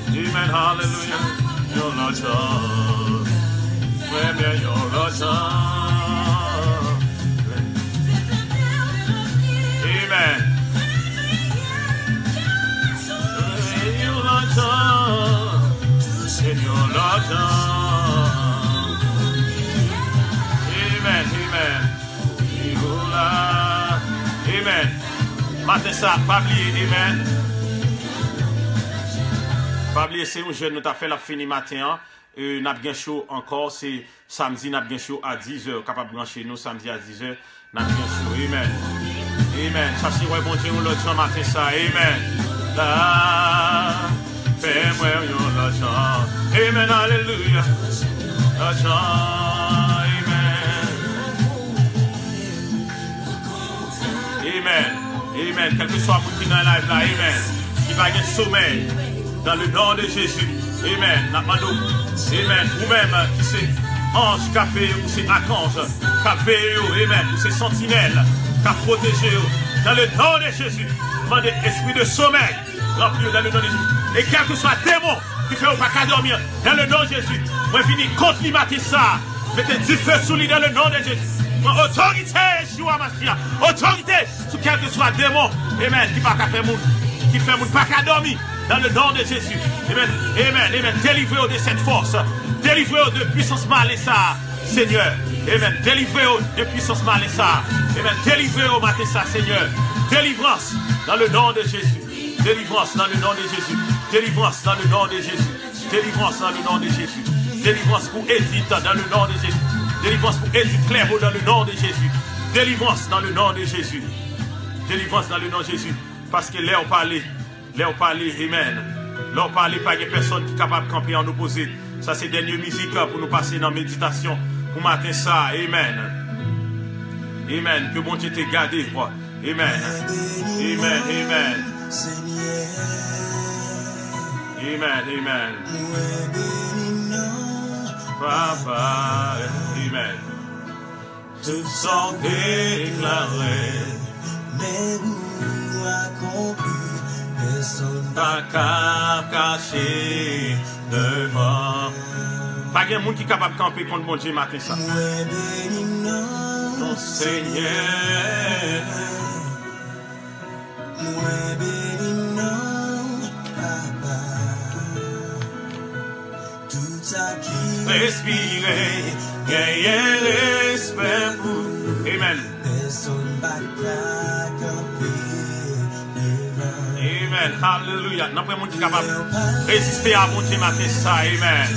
Amen. Hallelujah. Your Lord. Amen. Your Lord. Amen. Your Lord. In your Lord. Amen. Amen. Amen. Matin ça, pas oublier. Amen. Pas oublier, c'est un jeune, nous avons fait la fin matin. Nous avons show encore, c'est samedi, nous avons show à 10h. Capable de brancher nous samedi à 10h. Nous avons show. Amen. Amen. Ça, c'est ouais, bon Dieu, l'autre jour matin ça. Amen. Là, fais-moi l'autre jour. Amen. Alléluia. L'autre jour. Amen. Amen. Quel que soit le qui dans la live là, amen. Qui va gagner sommeil dans le nom de Jésus. Amen. Amen. Vous-même qui c'est ange, café, ou c'est archange, café, amen. Ou c'est sentinelle, qui a protégé dans le nom de Jésus. Demandez esprit de sommeil, rempli dans le nom de Jésus. Et quel que soit démon qui fait pas qu'à dormir dans le nom de Jésus. Moi, fini contre l'immater ça. Mettez du feu sous lui dans le nom de Jésus. Autorité, Yeshua Mashiach. Autorité sur quel que soit démon Amen. Qui pas qu'à faire moun, qui fait moun pas qu'à dormir. Dans le nom de Jésus. Amen. Amen. Amen. Délivrez-vous de cette force. Délivrez-vous de puissance mal et ça, Seigneur. Amen. Délivrez-vous de puissance mal et ça. Amen. Délivrez-vous matin ça, Seigneur. Délivrance dans le nom de Jésus. Délivrance dans le nom de Jésus. Délivrance dans le nom de Jésus. Délivrance dans le nom de Jésus. Délivrance pour Edith dans le nom de Jésus. Délivrance pour Edith Clairvaux dans le nom de Jésus. Délivrance dans le nom de Jésus. Délivrance dans le nom de Jésus. Parce que là on parlait, amen. Là on parlait, pas de personne qui est capable de camper en opposé. Ça c'est dernière musique pour nous passer dans la méditation. Pour matin ça, amen. Amen. Que bon Dieu te garde, quoi. Amen. Amen. Amen. Amen. Amen. Papa. Amen. Tout sont déclarés. Mais vous accomplis, personne pas caché devant. Pas de monde qui est capable de camper contre mon Dieu matin ça. Ton Seigneur. Respirer, gagner l'espère pour. Amen. Amen. Hallelujah. N'a pas monde qui est capable de résister à mon Dieu matin ça. Amen.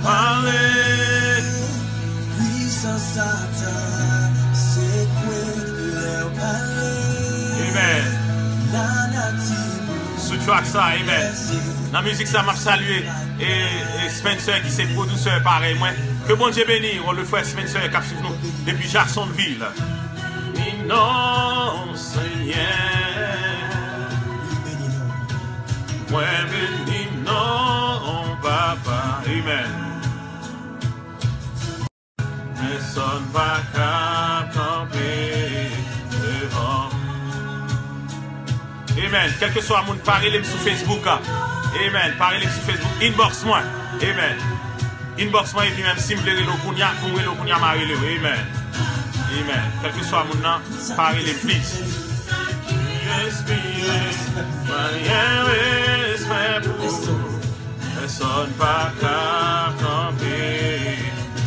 Parler. Amen. Sous-tu as ça, amen. La musique, ça m'a salué. Et Spencer qui s'est producteur pareil. Moi, que bon Dieu bénisse. On le fait Spencer qui a suivi nous depuis Jacksonville. Non, Seigneur. Moi, bénis, non, Papa. Amen. Personne pas camper devant. Amen. Quel que soit mon parler sur Facebook. Amen. Parler sur Facebook. Inbox moi. Amen. Inbox moi et puis même si vous voulez le kounya, marrer. Amen. Amen. Quel que soit mon nom, parlez please. Personne pas camper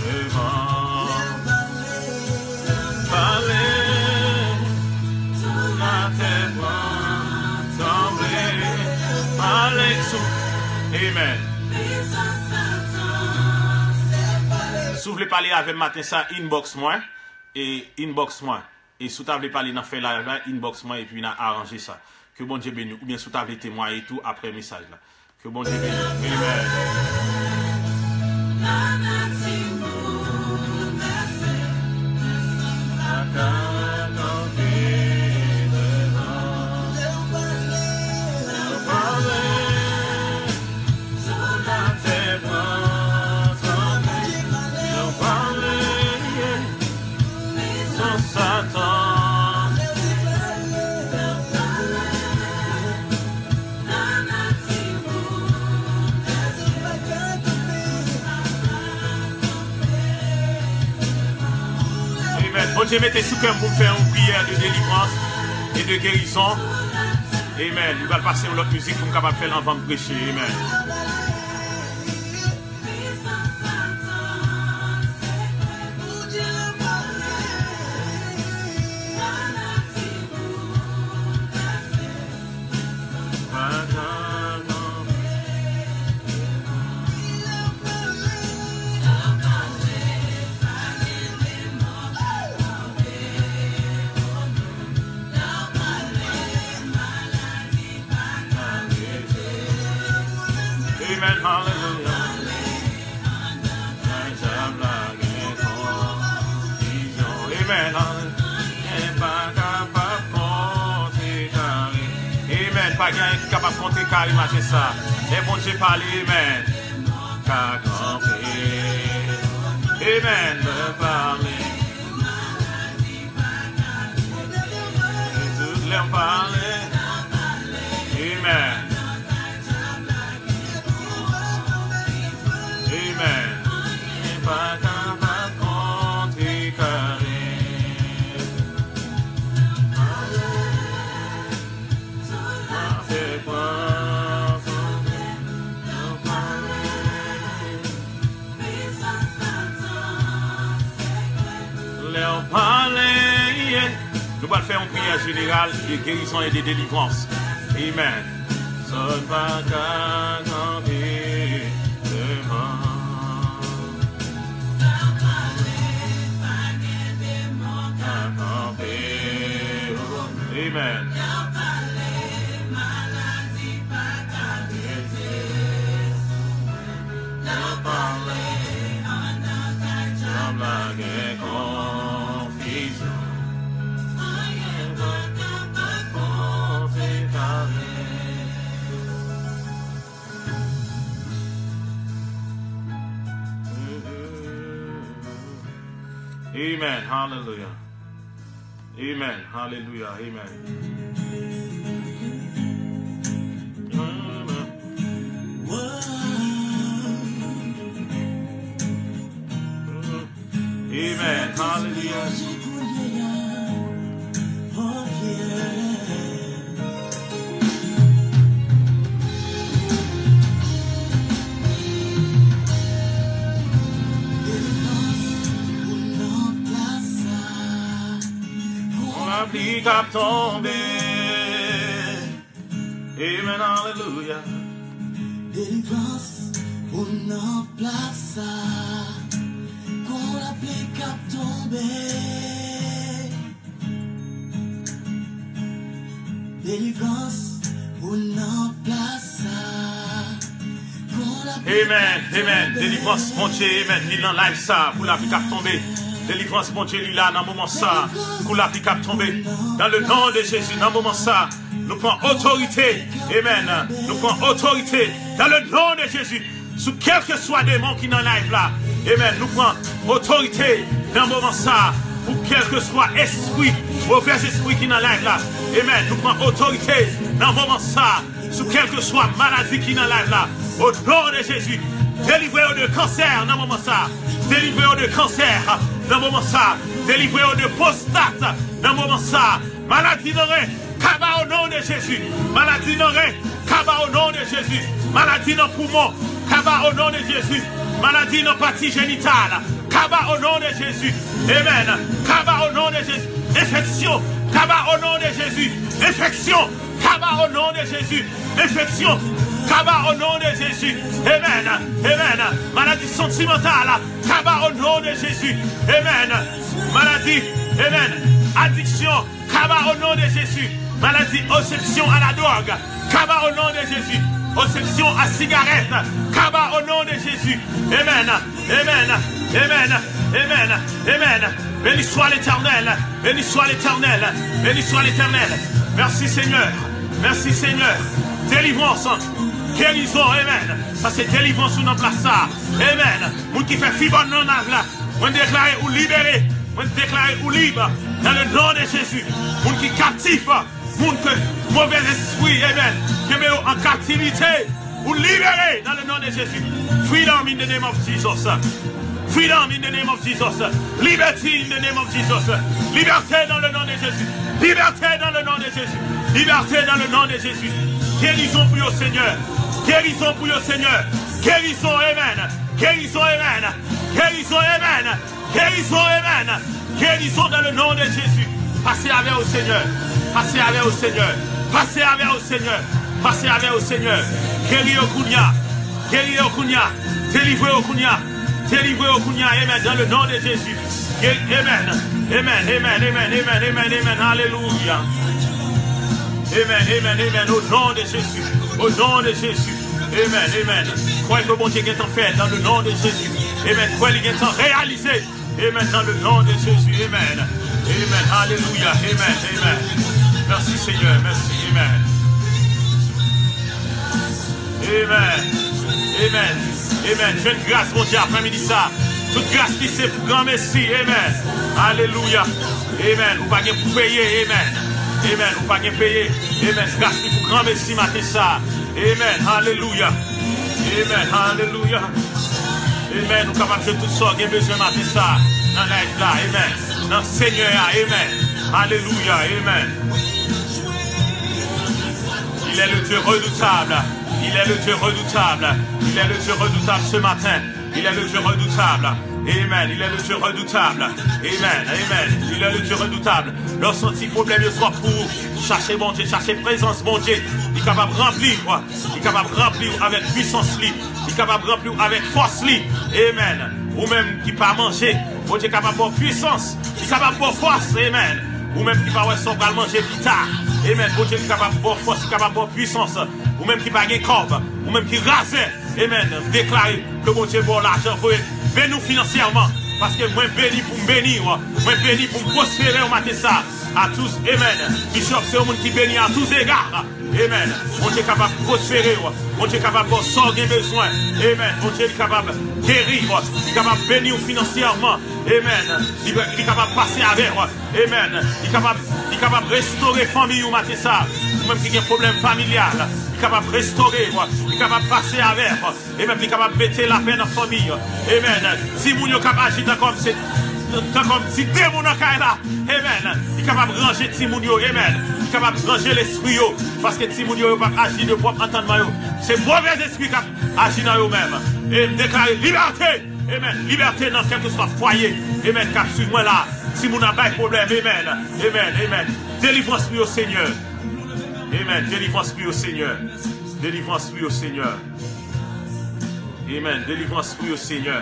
devant. Parler, la tête tomber, parler sous. Amen. Si vous voulez parler avec matin ça, inbox moi. Et inbox moi. Et si vous voulez parler dans fait là, inbox moi et puis on a arrangé ça. Que bon Dieu bénisse. Ou bien si vous voulez témoigner et tout après le message là. Que bon Dieu bénisse. Amen. Bon Dieu, mettez sous cœur pour me faire une prière de délivrance et de guérison. Amen. Nous allons passer à l'autre musique pour me capable de faire l'enfant prêcher. Amen. Amen, hallelujah. Amen, amen, pas gain capable de compter carré matin ça. Et bon Dieu parle, amen. Amen, de parler. Jésus l'aime parler. Amen. Amen. Pas capable de compter carré. faire une prière générale de guérison et de délivrance. Amen. Son pas qu'à camper devant. Amen. Amen. Hallelujah. Amen. Hallelujah. Amen. Amen. Hallelujah. Cap tombé. Amen, hallelujah. Délivrance pour nos places. Qu'on l'appelle cap tombé. Délivrance pour nos places. Amen, amen. Délivrance, mon Dieu, amen. Il dans live ça pour l'appliquer cap tombé. Délivrance, mon Dieu, lui là, dans le moment ça, pour la pique tomber. Dans le nom de Jésus, dans le moment ça, nous prenons autorité. Amen. Nous prenons autorité dans le nom de Jésus. Sous quel que soit démon qui dans live là. Amen. Nous prenons autorité dans le moment ça, pour quel que soit esprit, mauvais esprit qui dans live là. Amen. Nous prenons autorité dans le moment ça, sous quel que soit maladie qui dans live là. Au nom de Jésus. Délivrez-vous de cancer dans le moment ça. Délivrez-vous de cancer dans le moment ça. Délivrez-vous de prostate dans le moment ça. Maladie n'aurait qu'à au nom de Jésus. Maladie n'aurait qu'à au nom de Jésus. Maladie dans poumon qu'à au nom de Jésus. Maladie dans partie génitale qu'à au nom de Jésus. Amen. Qu'à au nom de Jésus. Infection qu'à au nom de Jésus. Infection qu'à au nom de Jésus. Infection Kaba au nom de Jésus. Amen. Amen. Maladie sentimentale. Kaba au nom de Jésus. Amen. Maladie. Amen. Addiction. Kaba au nom de Jésus. Maladie, obsession à la drogue. Kaba au nom de Jésus. Obsession à cigarette. Kaba au nom de Jésus. Amen. Amen. Amen. Amen. Amen. Béni soit l'Éternel. Béni soit l'Éternel. Béni soit l'Éternel. Merci Seigneur. Merci Seigneur. Délivrance. Guérison, amen. Parce que délivrance nous place ça. Amen. Moun qui fait fibre non là. On déclare ou libéré. On déclare ou libre. Dans le nom de Jésus. Moun qui captif. Moun que mauvais esprit, amen. Qui met en captivité. Ou libéré dans le nom de Jésus. Freedom in the name of Jesus. Freedom in the name of Jesus. Liberty in the name of Jesus. Liberté dans le nom de Jésus. Liberté dans le nom de Jésus. Liberté dans le nom de Jésus. Guérison pour le Seigneur. Guérison pour le Seigneur. Guérison, amen. Guérison, amen. Guérison, amen. Guérison, amen. Guérison dans le nom de Jésus. Passez avec au Seigneur. Passez avec au Seigneur. Passez avec au Seigneur. Passez avec au Seigneur. Guéris au Kounia. Guéris au Kounia. Délivrez au Kounia. Délivrez au Kounia. Amen. Dans le nom de Jésus. Amen. Amen. Amen. Amen. Amen. Amen. Amen. Alléluia. Amen, amen, amen, au nom de Jésus, au nom de Jésus, amen, amen. Croyez que bon Dieu est en fait dans le nom de Jésus, amen. Croyez qu'il est en réalisé, amen, dans le nom de Jésus, amen, amen, alléluia, amen, amen. Merci Seigneur, merci, amen, amen, amen, amen. Je une grâce, mon Dieu, après-midi ça, toute grâce qui c'est pour grand merci, amen, alléluia, amen. Vous pas pour payer, amen. Amen. Vous pas payer. Amen. Grâce pour grand merci matin ça. Amen. Alléluia. Amen. Alléluia. Amen. Nous sommes capables de tout ça. Nous avons besoin matin ça. Dans la life là. Amen. Dans le Seigneur. Amen. Alléluia. Amen. Il est le Dieu redoutable. Il est le Dieu redoutable. Il est le Dieu redoutable ce matin. Il est le Dieu redoutable. Amen. Il est le Dieu redoutable. Amen. Amen. Il est le Dieu redoutable. Lorsqu'on dit problème, il soit pour chercher bon Dieu, chercher présence bon Dieu. Il est capable de remplir. Il est capable de remplir avec puissance. Il est capable de remplir avec force. Amen. Ou même qui pas manger. Bon Dieu est capable de puissance. Il est capable de force. Amen. Ou même qui pas son bras manger plus tard. Amen. Bon Dieu est capable de force, il est capable de puissance. Ou même qui pas de corps. Ou même qui rase. Amen. Déclarer que bon Dieu bon l'argent pour bénir financièrement. Parce que moi béni pour me bénir. Moi béni pour me prospérer au matin ça. À tous. Amen. Bishop, c'est un monde qui bénit à tous égards. Amen. Bon Dieu est capable de prospérer. Bon Dieu est capable de sortir besoin. Amen. Bon Dieu est capable de guérir. Il est capable de bénir financièrement. Amen. Il est capable de passer avec. Amen. Il est capable de restaurer famille ou matin ça. Ou même qui a un problème familial. Il est capable de restaurer. Il est capable de passer avec. Et même il est capable de mettre la paix dans la famille. Amen. Si vous êtes capable d'agir comme c'est. Comme si démon là, amen. Il est capable de ranger Timounio, amen. Il est capable de ranger l'esprit, parce que Timounio n'a pas agi de propre entendement. C'est mauvais esprit qui agit dans eux-mêmes. Et déclarer liberté, amen. Liberté dans quel que soit foyer, amen. Cap suivre moi là. Timoun n'a pas de problème, amen. Amen, amen. Délivrance lui au Seigneur. Amen. Délivrance lui au Seigneur. Délivrance lui au Seigneur. Amen. Délivrance lui au Seigneur.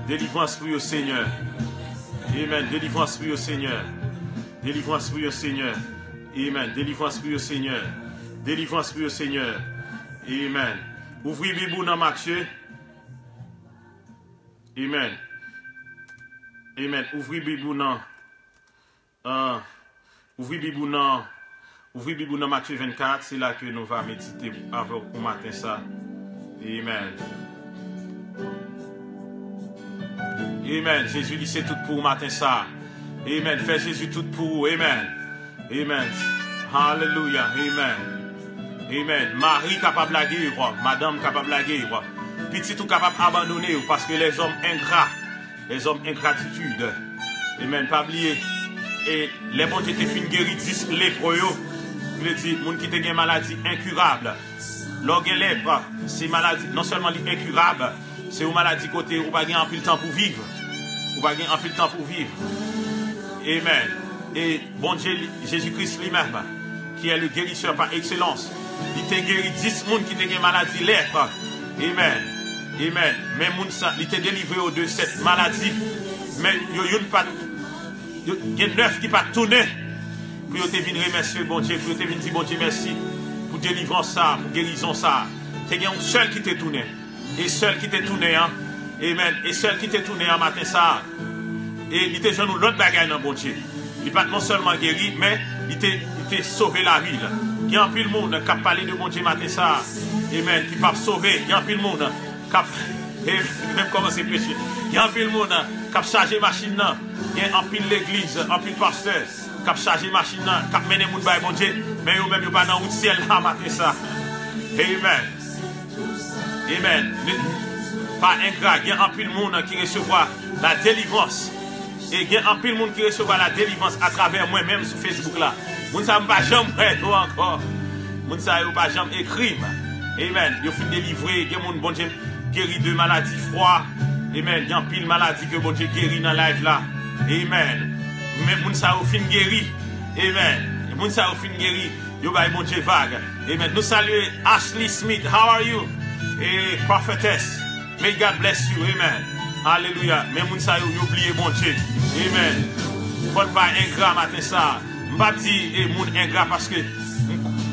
Délivrance lui au Seigneur. Amen. Délivrance pour au Seigneur. Délivrance pour au Seigneur. Amen. Délivrance pour au Seigneur. Délivrance pour au Seigneur. Amen. Ouvrez Bible dans Matthieu. Amen. Amen. Ouvrez Bible dans ouvrez Bible dans Matthieu 24. C'est là que nous allons méditer avec pour matin ça. Amen. Amen. Jésus dit c'est tout pour matin ça. Amen. Fais Jésus tout pour vous. Amen. Amen. Hallelujah. Amen. Amen. Marie capable de guérir. Madame capable de guérir. Petit tout capable d'abandonner parce que les hommes ingrats. Les hommes ingratitude. Amen. Pas oublier. Et les bons étaient fin guéris 10 lépreux. Il dit, moun qui te une maladie incurable. Lorsque lèpre, c'est maladie non seulement incurable, c'est une maladie côté où pas gagner un peu de temps pour vivre. Ou pas gagner un peu de temps pour vivre. Amen. Et bon Dieu, Jésus-Christ lui-même, qui est le guérisseur par excellence, il t'a guéri 10 personnes qui ont une maladie lèpre. Amen. Amen. Mais il t'a délivré de cette maladie. Mais il y a 9 qui ne pas tourner. Pour te venir remercier bon Dieu, pour te venir dire bon Dieu merci pour délivrance ça, pour guérison ça. Tu as un seul qui t'est tourné. Et seul qui t'est tourné, hein. Amen. Et seul qui t'est tourné en matin ça. Et il t'a jeune l'autre bagaille dans bon Dieu. Il n'est pas non seulement guéri, mais il t'a sauvé la vie. Il y a un peu de monde qui a parlé de bon Dieu matin ça. Amen. Qui va sauver. Il y a un peu de monde qui a même commencé à prêcher. Il y a un peu de monde qui a chargé machine. Il y a un peu de l'église, un peu de pasteur qui a chargé machine, qui a mené les gens bon Dieu. Mais eux-mêmes, ils ne sont pas dans le ciel là matin ça. Amen. Amen. Pas ingrat, il y a un peu de monde qui recevra la délivrance. Et il y a un peu de monde qui recevra la délivrance à travers moi-même sur Facebook là. Moun sa pas jamais toi encore. Moun sa pas jamais écrit. Amen. Yo fin délivrer, il y a moun bon Dieu guéri de maladies froid. Amen. Il y a un pile de maladie que bon Dieu guéri dans live là. Amen. Mais moun sa fin guéri. Amen. Moun sa fin guéri. Yo bay bon Dieu vague. Amen. Nous saluons Ashley Smith. How are you? Et prophetess. May God bless you. Amen. Alléluia. Mais moun sa yo oublié bon Dieu. Amen. Faut pas ingrat matin ça. M'pa dire moun ingrat parce que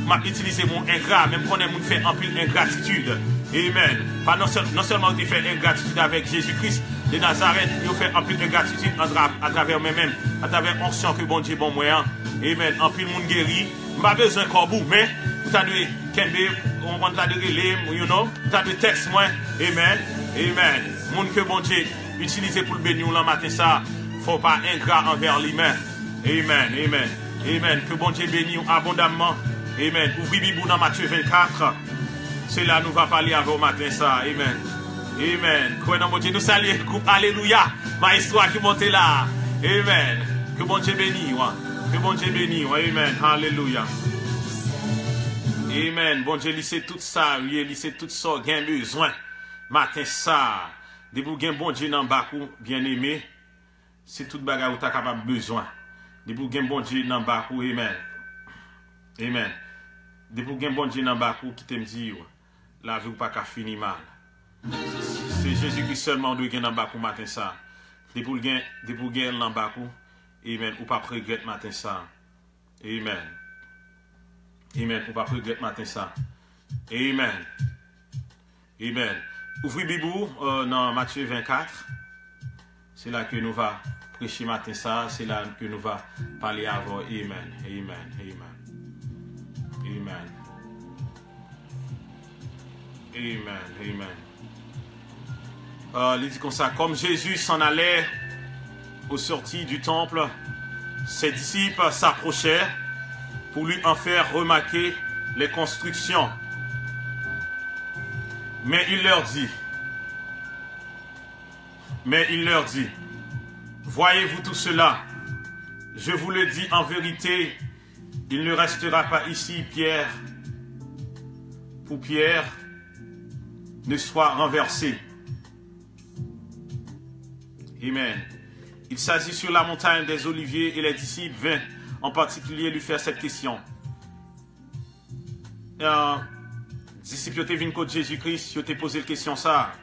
m'a utilisé mon ingrat même qu'on est moun fait en pile ingratitude. Amen. Pas non seulement tu fais ingratitude avec Jésus-Christ de Nazareth, il fait en pile ingratitude à travers moi-même, à travers l'onction que bon Dieu bon moyen. Amen. En pile moun guéri. M'pas besoin corbou mais t'as de kembe on va t'a de relais, you know, t'as de texte moi. Amen. Amen. Moun que bon Dieu utiliser pour le bénir le matin ça, faut pas ingrat envers lui-même. Amen. Amen. Amen. Que bon Dieu bénisse abondamment. Amen. Ouvrez Bible dans Matthieu 24. C'est là nous va parler avec au matin ça. Amen. Amen. Que bon Dieu nous salue. Alléluia. Ma histoire qui monte là. Amen. Que bon Dieu bénisse. Que bon Dieu bénisse. Amen. Alléluia. Amen. Bon Dieu, il sait tout ça. Il sait tout ça. Gain besoin. Matin ça. De pour gen bon Dieu dans bakou, bien aimé, c'est tout bagay ou ta capable besoin. De pour gen bon Dieu dans bakou, amen. Amen. De pour gen bon Dieu dans bakou qui te me dit la vie ou pas ka fini mal. C'est Jésus qui seulement doit gen dans bakou matin ça. De pour gen dans bakou, amen, ou pas regret matin ça. Amen. Amen, ou pas regret matin ça. Amen. Amen. Ouvrez Bibou dans Matthieu 24. C'est là que nous va prêcher matin ça. C'est là que nous va parler avant. Amen. Amen. Amen. Amen. Amen. Amen. Il dit comme ça. Comme Jésus s'en allait aux sorties du temple, ses disciples s'approchèrent pour lui en faire remarquer les constructions. Mais il leur dit, voyez-vous tout cela? Je vous le dis en vérité, il ne restera pas ici pierre pour pierre ne soit renversée. Amen. Il s'assit sur la montagne des Oliviers et les disciples vinrent en particulier lui faire cette question. Disciples ont venus contre Jésus-Christ, ils ont posé la question ça.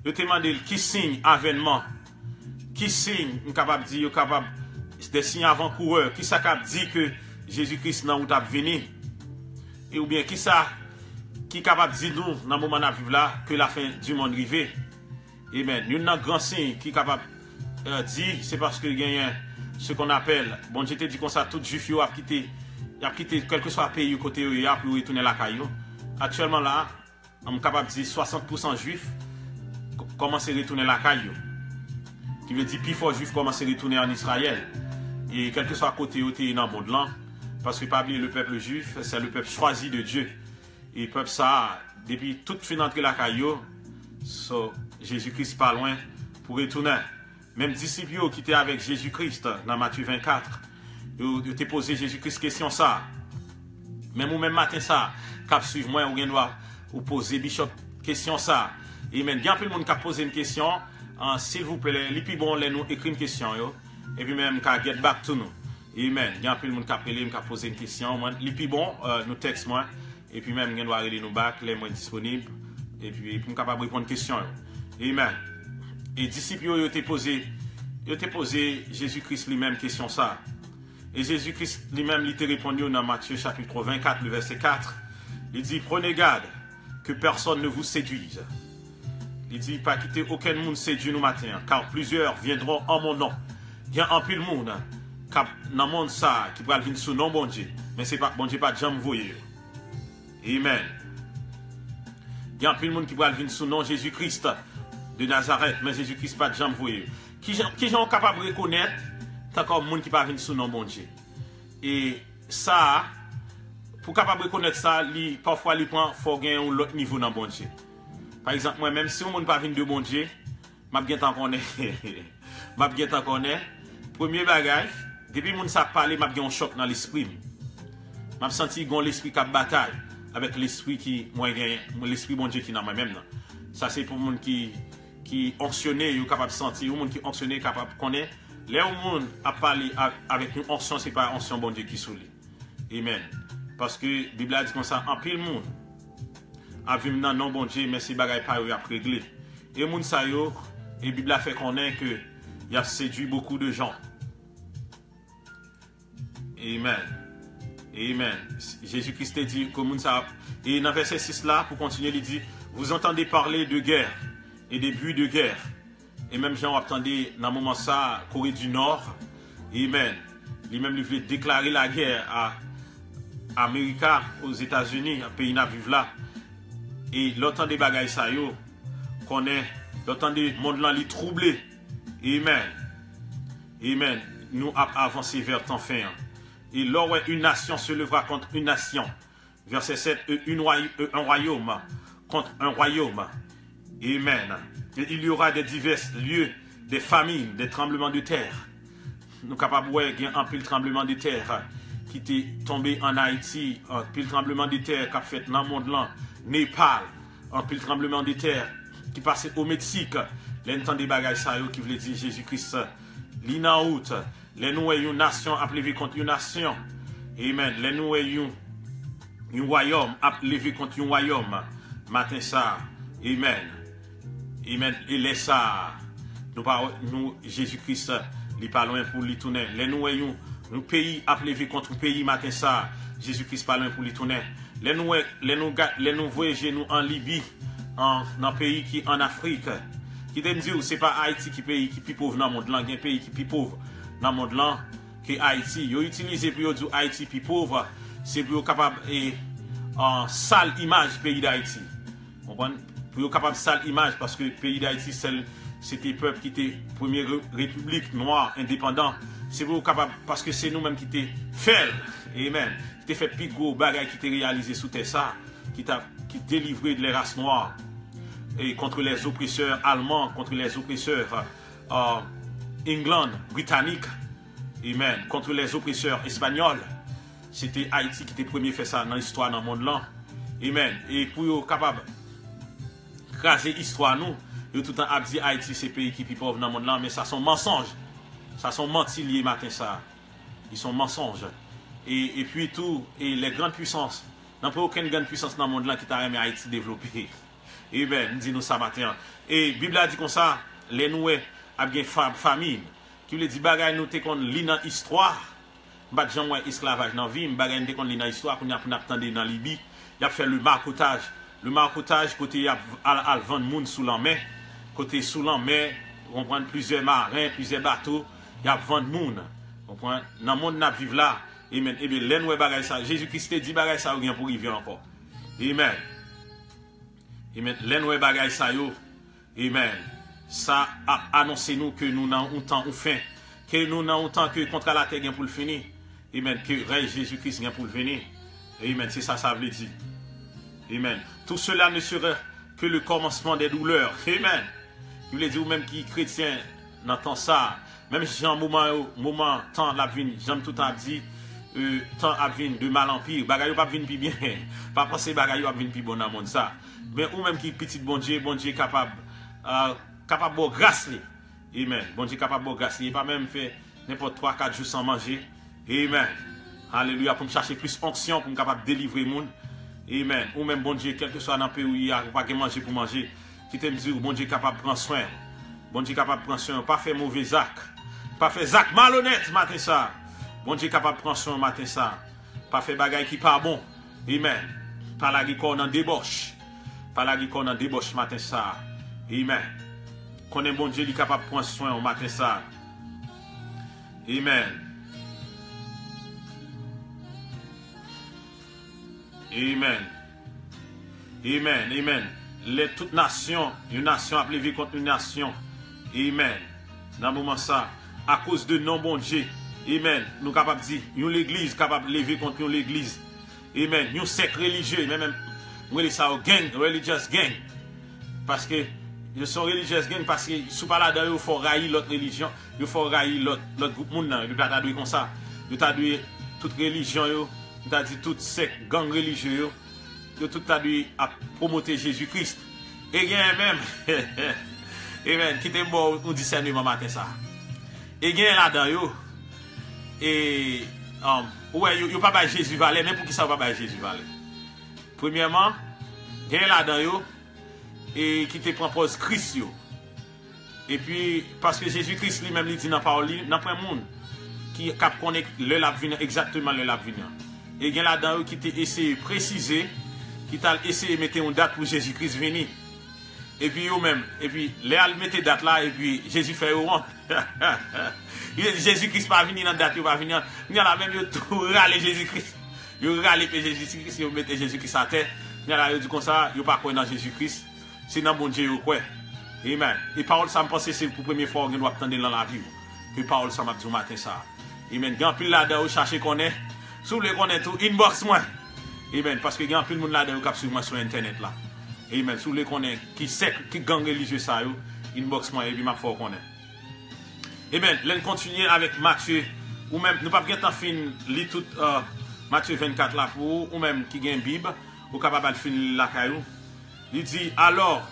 Ils ont demandé qui signe avènement, qui signe, capable de dire, capable des signes avant-coureurs, qui ça capable dit que Jésus-Christ n'a pas venu, et ou bien qui ça qui capable de dire nous dans le moment où nous vivons là que la fin du monde arrive. Amen. Nous avons un grand signe qui est capable de dire, c'est parce qu'il y a ce qu'on appelle, bon Dieu te dit comme ça, tout juif a quitté quel que soit le pays côté où il a pour retourner la caillou. Actuellement là, on est capable de dire 60% juifs commencent à retourner la caillou. Qui veut dire plus fort juifs commencent à retourner en Israël. Et quel que soit côté où il est dans le monde là, parce que pas oublier le peuple juif, c'est le peuple choisi de Dieu. Et le peuple ça, depuis toute fin d'entrée la caillou, Jésus-Christ pas loin pour retourner. Même disciples qui étaient avec Jésus-Christ dans Matthieu 24, ils ont posé Jésus-Christ question ça. Même ou même matin ça, cap suivre moi ou poser bishop question ça. Et même bien plus le monde qui a posé une question, s'il vous plaît, les plus bon les nous écrit une question yo, et puis même qui get back to nous. Amen. Bien plus le monde qui a appelé, qui a posé une question, les plus bon nous texte moi, et puis même doit aller nous back les moins disponibles, et puis pour capable répondre question yo. Amen. Et disciples yo te posé Jésus-Christ lui-même question ça. Et Jésus-Christ lui-même lui te répondu dans Matthieu chapitre 24, le verset 4. Il dit, prenez garde que personne ne vous séduise. Il dit, pas quitter aucun monde séduit nous matin, car plusieurs viendront en mon nom. Il y a un peu de monde dans le monde ça qui va venir sous nom bon Dieu. Mais c'est pas bon Dieu pas jamais voyer. Amen. Il y a un peu de monde qui va venir sous nom Jésus-Christ de Nazareth, mais Jésus-Christ pas jamais voyer. Qui sont capables de reconnaître tant comme monde qui pas venir sous nom bon Dieu. Et ça pour capable reconnaître ça, parfois il faut gagner un autre niveau dans bon Dieu. Par exemple, moi même si on monde pas venir de bon Dieu, m'a bien tant connaît. M'a bien tant connaît. Premier bagage, depuis moun ça parler, m'a bien un choc dans l'esprit. M'a senti gon l'esprit qui bataille avec l'esprit qui moi gagne, l'esprit bon Dieu qui dans moi même. Ça c'est pour monde qui onctionné, yo capable sentir, ou monde qui onctionné capable connaître. Les monde a parlé avec une onction, c'est pas onction bon Dieu qui sous lui. Amen. Parce que la Bible a dit comme ça, en pile monde a vu maintenant non bon Dieu, mais c'est bagay pas yo a réglé. Et moun sa yo, et la Bible a fait connaître que il a séduit beaucoup de gens. Amen. Amen. Jésus-Christ a dit que moun sa, et dans verset 6 là, pour continuer, il dit, vous entendez parler de guerre et des buts de guerre. Et même Jean attendait dans le moment ça, Corée du Nord. Amen. Lui-même lui voulait déclarer la guerre à Amérique, aux États-Unis, un pays n'a vivre là. Et l'autant des bagailles ça yo, connaît, l'autant des monde là li troublé. Amen. Amen. Nous avons avancé vers ton fin. Et là où une nation se lèvera contre une nation. Verset 7, un royaume contre un royaume. Amen. Et il y aura des divers lieux, des famines, des tremblements de terre. Nous sommes capables de voir qu'il y a un pile tremblement de terre qui est tombé en Haïti, un pile tremblement de terre qui a fait dans le monde là, Népal, un pile tremblement de terre qui passait au Mexique, l'entend des bagages ça yo qui veut dire Jésus-Christ li nan route, les nous une nation a levé contre une nation. Amen. Les nous un royaume a levé contre un royaume. Matin ça. Amen. Amen. Et laisse ça. Nous Jésus-Christ, il pas loin pour lui tourner. Les nous un pays a levé contre un pays matin ça. Jésus-Christ pas loin pour lui tourner. Les nous voyager nous en Libye, dans un pays qui en Afrique. Qui te dit c'est pas Haïti qui pays qui plus pauvre dans le monde là, il y a un pays qui plus pauvre dans le monde là que Haïti. Ils utilisé pour dire Haïti plus pauvre, c'est pour capable et en sale image pays d'Haïti. Comprenez? Pour capable sale image parce que pays d'Haïti c'était peuple qui était première république noire indépendant. C'est pour capable parce que c'est nous-mêmes qui était fait. Amen. Qui fait plus gros bagaille qui était réalisé sous terre ça, qui délivré de les races noires. Et contre les oppresseurs allemands, contre les oppresseurs England, britanniques, amen, contre les oppresseurs espagnols. C'était Haïti qui était premier fait ça dans l'histoire dans le monde là. Amen. Et pour être capable de craser l'histoire nous, tout le temps a dit Haïti c'est pays qui est plus pauvre dans le monde là, mais ça sont mensonges. Ça sont mentis matin ça. Ils sont mensonges. Et puis tout, et les grandes puissances, il n'y a pas aucune grande puissance dans le monde là qui t'a aimé Haïti développer. Et bien, nous disons ça matin. Et la Bible a dit comme ça, les noués a bien famine. Qui veut dire, bagay nous te kon li dans histoire. Bat jan wè esclavage dans vie, bagay nous te kon li dans histoire, qu'on a attendé dans Libye. Il a fait le marcoutage. Le marcoutage, côté il a vendre moun sous la mer. Côté sous la mer, on prend plusieurs marins, plusieurs bateaux, il a vendre moun. On prend dans le monde n'a vivre là. Amen. Et bien, les noués bagay ça. Jésus-Christ dit bagay ça ou bien pour arriver encore. Amen. Amen. Les bagay ça yo. Amen. Ça a annoncé nous que nous n'avons un temps ou fin. Que nous n'avons un temps que contre la terre pour le finir. Amen. Que règne Jésus-Christ vient pour le venir. Amen. C'est ça, ça veut dire. Amen. Tout cela ne sera que le commencement des douleurs. Amen. Je voulais dire, même qui chrétien n'entend ça. Même si en moment, temps la vie, j'aime tout à dit. Temps à venir de mal en pire. Bagay pas venir plus bien. Pas penser bagay va venir plus bon dans le monde ça. Mais ou même qui petit bon Dieu capable capable de grâce li. Amen. Bon Dieu capable de grâce li, pas même fait n'importe 3-4 jours sans manger. Amen. Alléluia pour me chercher plus onction pour me capable de délivrer monde. Amen. Ou même bon Dieu quel que soit dans le pays où il y a pas de manger pour manger, qui te dire bon Dieu capable de prendre soin. Bon Dieu capable de prendre soin, pas faire mauvais acte. Pas faire acte malhonnête matin ça. Bon Dieu capable de prendre soin matin ça. Pas faire bagaille qui pas bon. Amen. Pas la corps dans débauche. Pas la corps dans débauche matin ça. Amen. Qu'on est bon Dieu qui est capable de prendre soin au matin ça. Amen. Amen. Amen. Amen. Toute nation, une nation a levé contre une nation. Amen. Dans le moment ça, à cause de non bon Dieu. Amen. Nous capables de dire, l'église capable de lever contre l'église. Amen. Nous secte religieux, même ça gang, religious gang. Parce que ils sont religious gang parce que sous pas là dedans il faut railler l'autre religion, il faut railler l'autre groupe monde là, il doit traduire comme ça. Il traduire toute religion yo, il t'a dit toute secte gang religieux yo, tout traduit à promouvoir Jésus-Christ. Et bien même amen, qui te bon on discernement matin ça. Et bien là-dedans yo et ouais, yo pas Jésus valait, même pour qui ça va pas Jésus valait. Premièrement, gain là-dedans yo et qui te propose Christ yo. Et puis parce que Jésus-Christ lui-même lui dit dans parole, n'a pas monde qui cap connaît le l'a venir exactement le l'a venir. Et gain là-dedans yo qui te essayer préciser, qui t'a essayé mettre une date pour Jésus-Christ venir. Et puis yo même, et puis les al mettre date là et puis Jésus fait au rond. Jésus-Christ pas venir dans date, il va venir. Il y a la même yo tout râler Jésus-Christ. Yo râler Jésus-Christ, yo mettre Jésus-Christ à terre. Il y a la yo dit comme ça, yo pas croire dans Jésus-Christ. C'est dans bon Dieu yo quoi. Amen. Et parole ça me pense c'est pour première fois qu'on doit attendre dans la vie. Que parole ça m'a dit matin ça. Amen. Grand pile là-dedans chercher connaît. Si vous voulez connaître tout inbox moi. Amen. Parce que grand pile monde là-dedans cap sur moi sur internet là. Amen. Si vous voulez connaître qui secte, qui gang religieux ça yo, inbox moi et puis m'a faut connaître. Amen. L'on continue avec Matthieu ou même nous pas bien temps fin li tout Matthieu 24 là pour ou même qui gagne Bible ou capable de finir la caillou. Il dit alors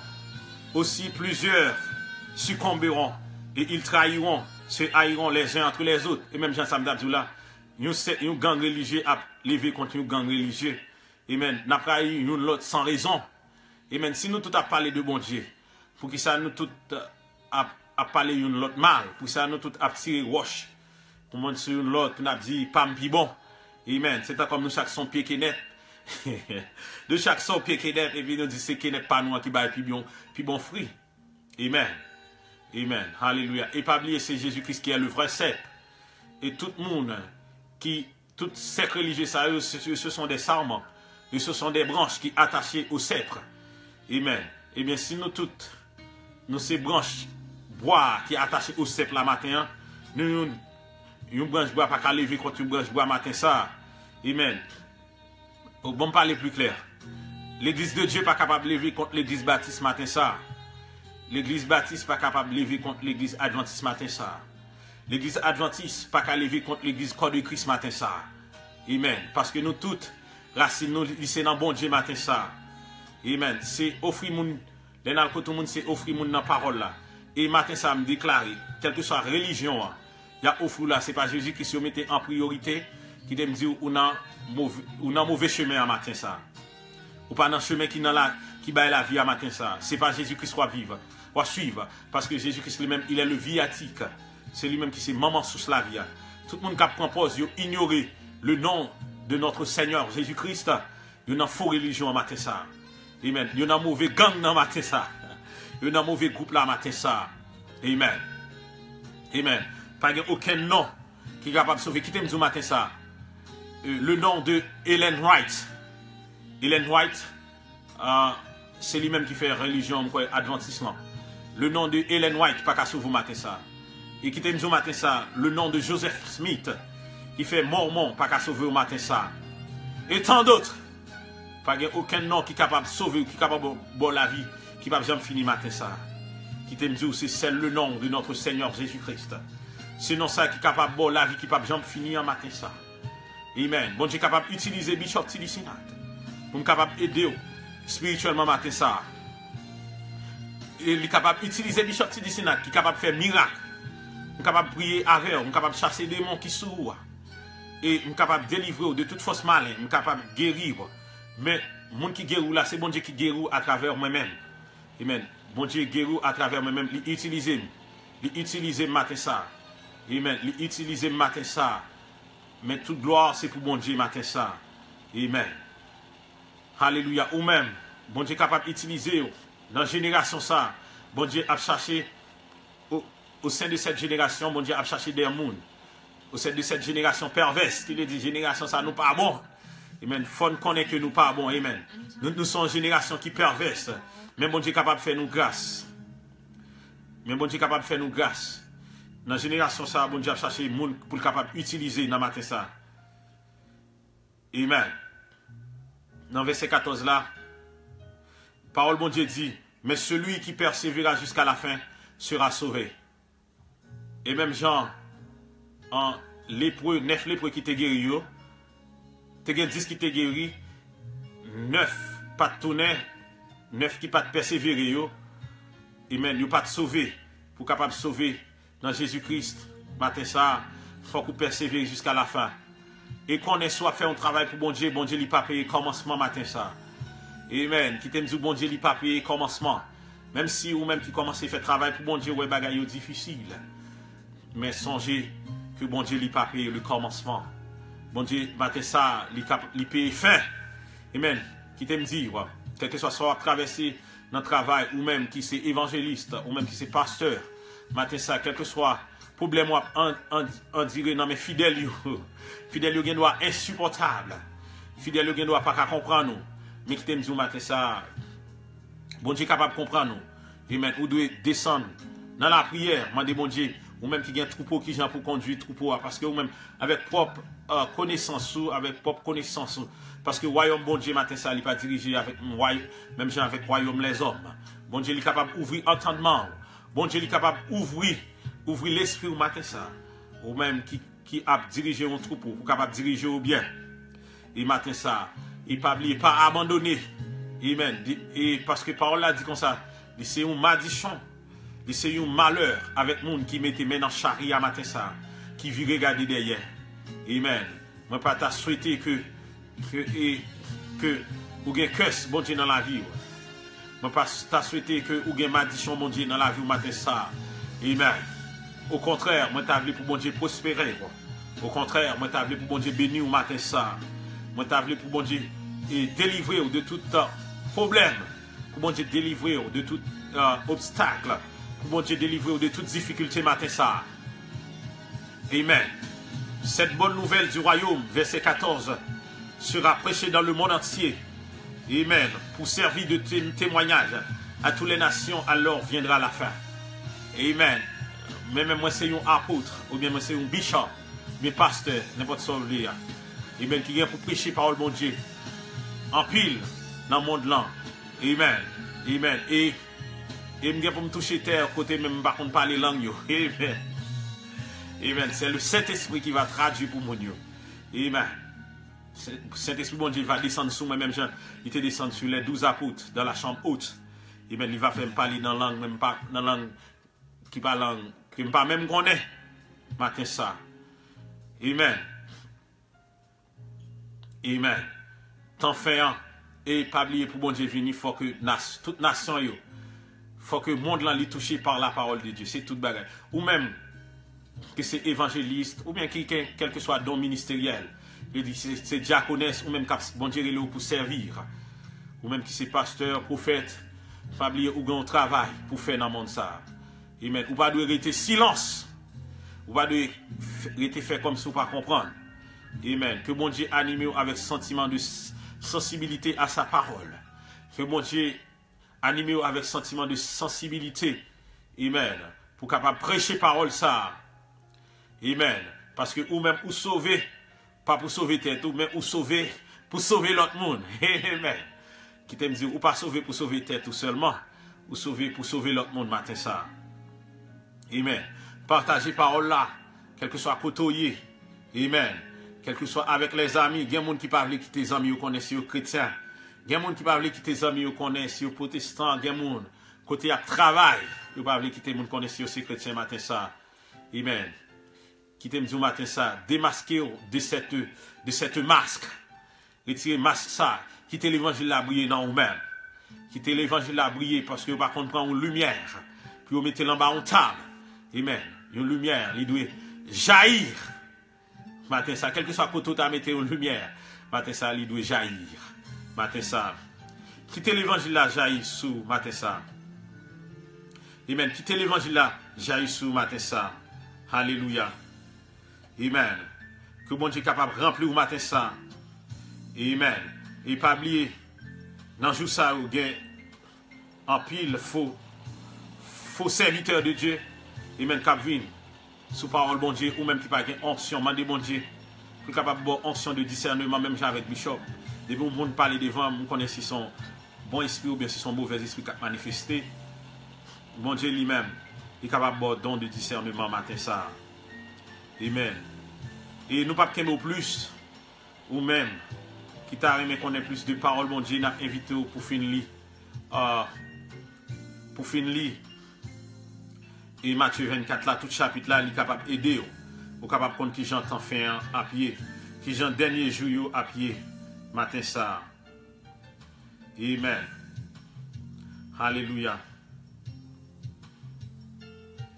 aussi plusieurs succomberont et ils trahiront, se haïront les uns entre les autres. Et même Jean-Sam Dabdoula, un gang religieux a levé contre un gang religieux. Amen. N'a pas eu une l'autre sans raison. Amen. Si nous tout a parlé de bon Dieu, pour que ça nous tout a parlé une l'autre mal, pour ça nous tout a tiré roche, pour monter sur une l'autre, nous a dit pas m'pi bon. Amen. C'est comme nous chaque son pied qui est net. De chaque son pied qui est net, et puis nous dit c'est qui n'est pas nous qui baille puis bon fruit. Amen. Amen. Alléluia. Et pas oublier, c'est Jésus-Christ qui est le vrai cèpe. Et tout le monde toutes ces religieux, ce sont des sarments. Et ce sont des branches qui sont attachées au sceptre. Amen. Eh bien, si nous toutes, nous ces branches bois qui sont attachées au sceptre la matin, nous, une branche bois pas qu'à lever contre une branche bois matin ça. Amen. Bon, parler plus clair. L'église de Dieu pas capable de lever contre l'église baptiste matin ça. L'église baptiste pas capable de lever contre l'église adventiste matin ça. L'église adventiste pas capable de lever contre l'église corps de Christ matin ça. Amen. Parce que nous toutes, racines nous lycée dans bon Dieu matin ça. Amen. C'est offrir moun, les nal tout le monde c'est offrir moun dans parole là. Et matin ça me déclarer, quelle que soit religion, il y a offrir là, c'est pas Jésus qui se mettait en priorité, qui me dit ou dans mauvais chemin à matin ça. Ou pas dans chemin qui baille la vie à matin ça. C'est pas Jésus qui soit vivre, ou suivre parce que Jésus Christ lui-même, il est le viatique. C'est lui-même qui c'est maman sous la vie. Tout le monde qui propose ignorer le nom de notre Seigneur Jésus-Christ, il y a une fausse religion à matin ça. Amen. Il y a un mauvais gang dans matin ça. Il y a un mauvais groupe là matin ça. Amen. Amen. Pas aucun nom qui est capable de sauver. Qui t'aime matin ça? Le nom de Ellen White. Ellen White, c'est lui-même qui fait religion adventiste. Le nom de Ellen White, pas qu'à sauver matin ça. Et qui t'aime matin ça? Le nom de Joseph Smith, qui fait mormon, pas qu'à sauver au matin ça. Et tant d'autres. Pas aucun nom qui est capable de sauver, qui est capable de boire la vie, qui ne va jamais finir matin ça. Qui t'aime dire, c'est le nom de notre Seigneur Jésus-Christ. C'est non ça qui est capable de boire la vie, qui ne va jamais finir matin ça. Amen. Bon Dieu est capable d'utiliser Bishop Tilly Sinat pour me capable d'aider spirituellement matin ça. Il est capable d'utiliser Bishop Tilly Sinat qui est capable de faire miracle. Il est capable de prier avec, il est capable de chasser des démons qui sont. Et il est capable de délivrer de toute force malin, il est capable de guérir. Mais le monde qui guérit là, c'est bon Dieu qui guérit à travers moi-même. Amen. Bon Dieu guérit à travers moi-même. Il utilise matin ça. Amen. Il utilise matin ça. Mais toute gloire, c'est pour bon Dieu matin ça. Amen. Alléluia. Ou même, bon Dieu est capable d'utiliser dans la génération ça. Bon Dieu a cherché au sein de cette génération, bon Dieu a cherché des mondes. Au sein de cette génération perverse, qui dit génération ça nous pas bon. Amen. Faut connaître que nous pas bon. Amen. Nous sommes une génération qui perverse. Mais bon Dieu est capable de faire nous grâce. Mais bon Dieu est capable de faire nous grâce. Dans la génération ça, bon Dieu a cherché des gens pour capable d'utiliser dans matin ça. Amen. Dans verset 14 là, parole bon Dieu dit, mais celui qui persévérera jusqu'à la fin sera sauvé. Et même Jean, en lépreux, 9 lépreux qui étaient guéris, tu as 10 qui t'ont guéri, 9 pas de tourner, 9 qui pas de persévérer. Amen. Ils pas de sauver. Pour capable de sauver dans Jésus-Christ, matin ça, il faut qu'on persévère jusqu'à la fin. Et qu'on ait soit fait un travail pour bon Dieu lui pas payer commencement matin ça. Amen. Qui t'aime dire bon Dieu lui pas payer commencement. Même si ou même qui commence à faire travail pour bon Dieu, ouais, bagaille difficile. Mais songez que bon Dieu lui pas payer le commencement. Bon Dieu, matin ça, il paye fin. Amen. Qui t'aime dire, quel que soit traversé dans le travail, ou même qui c'est évangéliste, ou même qui c'est pasteur, matin ça, quel que soit problème, on dirait, non mais fidèle, fidèle, il doit insupportable. Fidèle, il doit pas comprendre nous. Mais qui t'aime dire, matin ça, bon Dieu est capable de comprendre nous. Amen. Ou doit descendre dans la prière, demandez bon Dieu, ou même qui a un troupeau qui vient pour conduire troupeau, parce que ou même avec propre connaissance, parce que le royaume bon Dieu matin ça, il n'est pas dirigé avec même gens avec le royaume les hommes. Bon Dieu est capable d'ouvrir entendement. Bon Dieu est capable d'ouvrir l'esprit au matin ça. Ou même qui a dirigé un troupeau, ou capable de diriger au bien. Et matin ça, il n'est pas abandonné. Amen. Et parce que parole là dit comme ça, c'est un madichon. Et c'est un malheur avec monde qui mette main dans charia matin ça, qui vit regarder derrière. Amen. Moi pas t'a souhaité que ou gen curse bon Dieu dans la vie. Moi pas t'a souhaité que ou gen malédiction bon Dieu dans la vie matin ça. Amen. Au contraire, moi t'a voulu pour bon Dieu prospérer. Au contraire, moi t'a voulu pour bon Dieu bénir au matin ça. Moi t'a voulu pour bon Dieu et délivrer de tout problème. Pour bon Dieu délivrer de tout obstacle. Pour bon Dieu délivrer de toute difficulté matin ça. Amen. Cette bonne nouvelle du royaume, verset 14, sera prêchée dans le monde entier. Amen. Pour servir de témoignage à toutes les nations, alors viendra la fin. Amen. Même moi c'est un apôtre, ou bien moi c'est un bishop, mais pasteur, n'importe quoi. Amen. Qui vient pour prêcher parole de mon Dieu. En pile dans le monde là. Amen. Amen. Et je pour me toucher terre, côté même pas qu'on parle langue. Amen. Amen. C'est le Saint-Esprit qui va traduire pour mon Dieu. Amen. Saint-Esprit, bon Dieu, va descendre sur moi-même. Il te descend sur les 12 apôtres dans la chambre haute. Amen. Il va faire me parler dans la langue, même pas dans la langue qui parle langue, que je ne pas même connaître. Matin ça. Amen. Amen. Tant fait un. Et pas oublier pour bon Dieu venir, il faut que toute nation, il faut que le monde là lui touché par la parole de Dieu. C'est toute bagarre. Ou même que c'est évangéliste, ou bien quel que soit don ministériel, c'est diaconesse, ou même bon Dieu est pour servir, ou même qui c'est pasteur, prophète, pas oublier ou un travail pour faire dans le monde ça. Amen. Ou pas de rester silence, ou pas de rester fait comme si vous ne pas comprendre. Amen. Que bon Dieu anime avec sentiment de sensibilité à sa parole. Que bon Dieu anime avec sentiment de sensibilité. Amen. Pour capable prêcher parole ça. Amen. Parce que ou même ou sauver, pas pour sauver tête, ou même ou sauver pour sauver l'autre monde. Amen. Qui t'aime dire, ou pas sauver pour sauver tête tout seulement, ou sauver pour sauver l'autre monde matin ça. Amen. Partagez parole là, quel que soit côtoyer. Amen. Quel que soit avec les amis, il y a des gens qui parlent qui tes amis connaissent les chrétiens. Il y a des gens qui parlent qui tes amis connaissent les protestants. Il y a des gens côté à travail, ils parlent qui tes gens connaissent les chrétiens matin ça. Amen. Qui t'aime dire matin ça, démasquer de cette masque. Retirer masque ça, quitter l'évangile là briller dans vous-même. Quitter l'évangile là briller parce que vous par contre prendre une lumière, puis vous mettez l'en bas en table. Amen. Une lumière, il doit jaillir. Matin ça, quel que soit côté tu as mis une lumière, matin ça, il doit jaillir. Matin ça. Quitter l'évangile là jaillir sous matin ça. Amen. Quitter l'évangile là jaillir sous matin ça. Alléluia. Amen. Que bon Dieu est capable de remplir au matin ça. Amen. Et pas oublier, dans le jour ça, où il y a en pile faux serviteurs de Dieu. Amen. Cap vin sous parole bon Dieu, ou même qui pas une onction, mandez bon Dieu. Pour capable de onction de discernement, même avec Bishop. Depuis que vous parlez devant, vous connaissez si son bon esprit ou bien si son mauvais esprit qui a manifesté. Bon Dieu lui-même est capable de don de discernement matin ça. Amen. Et nous pas qu'aimer au plus, ou même, qui t'a aimé qu'on ait plus de paroles, mon Dieu, n'a invité pour finir. Pour finir. Et Matthieu 24, là, tout chapitre là, il est capable d'aider. Ou capable de prendre qui j'entends faire à pied. Qui j'en dernier jour à pied. Matin ça. Amen. Alléluia.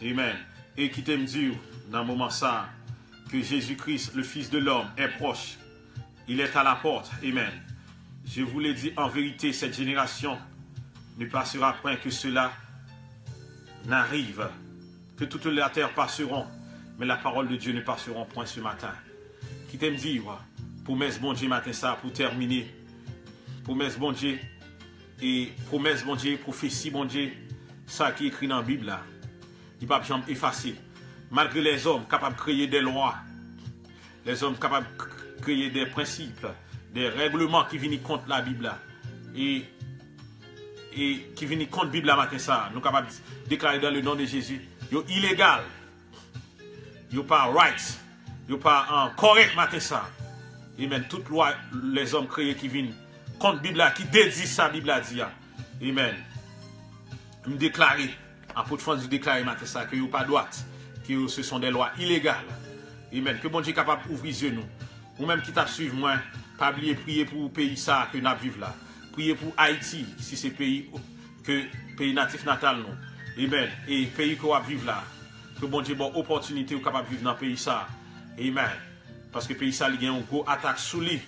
Amen. Et qui t'aime dire, dans le moment ça, que Jésus-Christ, le Fils de l'homme, est proche. Il est à la porte. Amen. Je vous l'ai dit, en vérité, cette génération ne passera point que cela n'arrive. Que toute la terre passeront, mais la parole de Dieu ne passera point ce matin. Qui t'aime dire, promesse bon Dieu matin ça, pour terminer. Promesse bon Dieu, et promesse bon Dieu, prophétie bon Dieu, ça qui est écrit dans la Bible là. Il ne peut pas jamais effacer. Malgré les hommes capables de créer des lois, les hommes capables de créer des principes, des règlements qui viennent contre la Bible là, et qui viennent contre la Bible là matin ça, nous sommes capables de déclarer dans le nom de Jésus, yo illégal, yo pas right, yo pas correct matin ça. Et même toute loi, les hommes créés qui viennent contre la Bible là, qui dédient sa Bible là dit. Amen. Me déclarer Apôtre Franz déclare matin ça que vous pas droite, que ce sont des lois illégales. Amen. Que bon Dieu capable d'ouvrir les yeux nous. Ou même qui t'a suivi moi, pas oublier prier pour le pays ça que nous vivons là. Prier pour Haïti, si c'est pays que pays natif natal nous. Amen. Et pays qu'on va vivre là. Que bon Dieu bon opportunité ou capable de vivre dans le pays ça. Amen. Parce que le pays ça il y a une grosse attaque sous lui.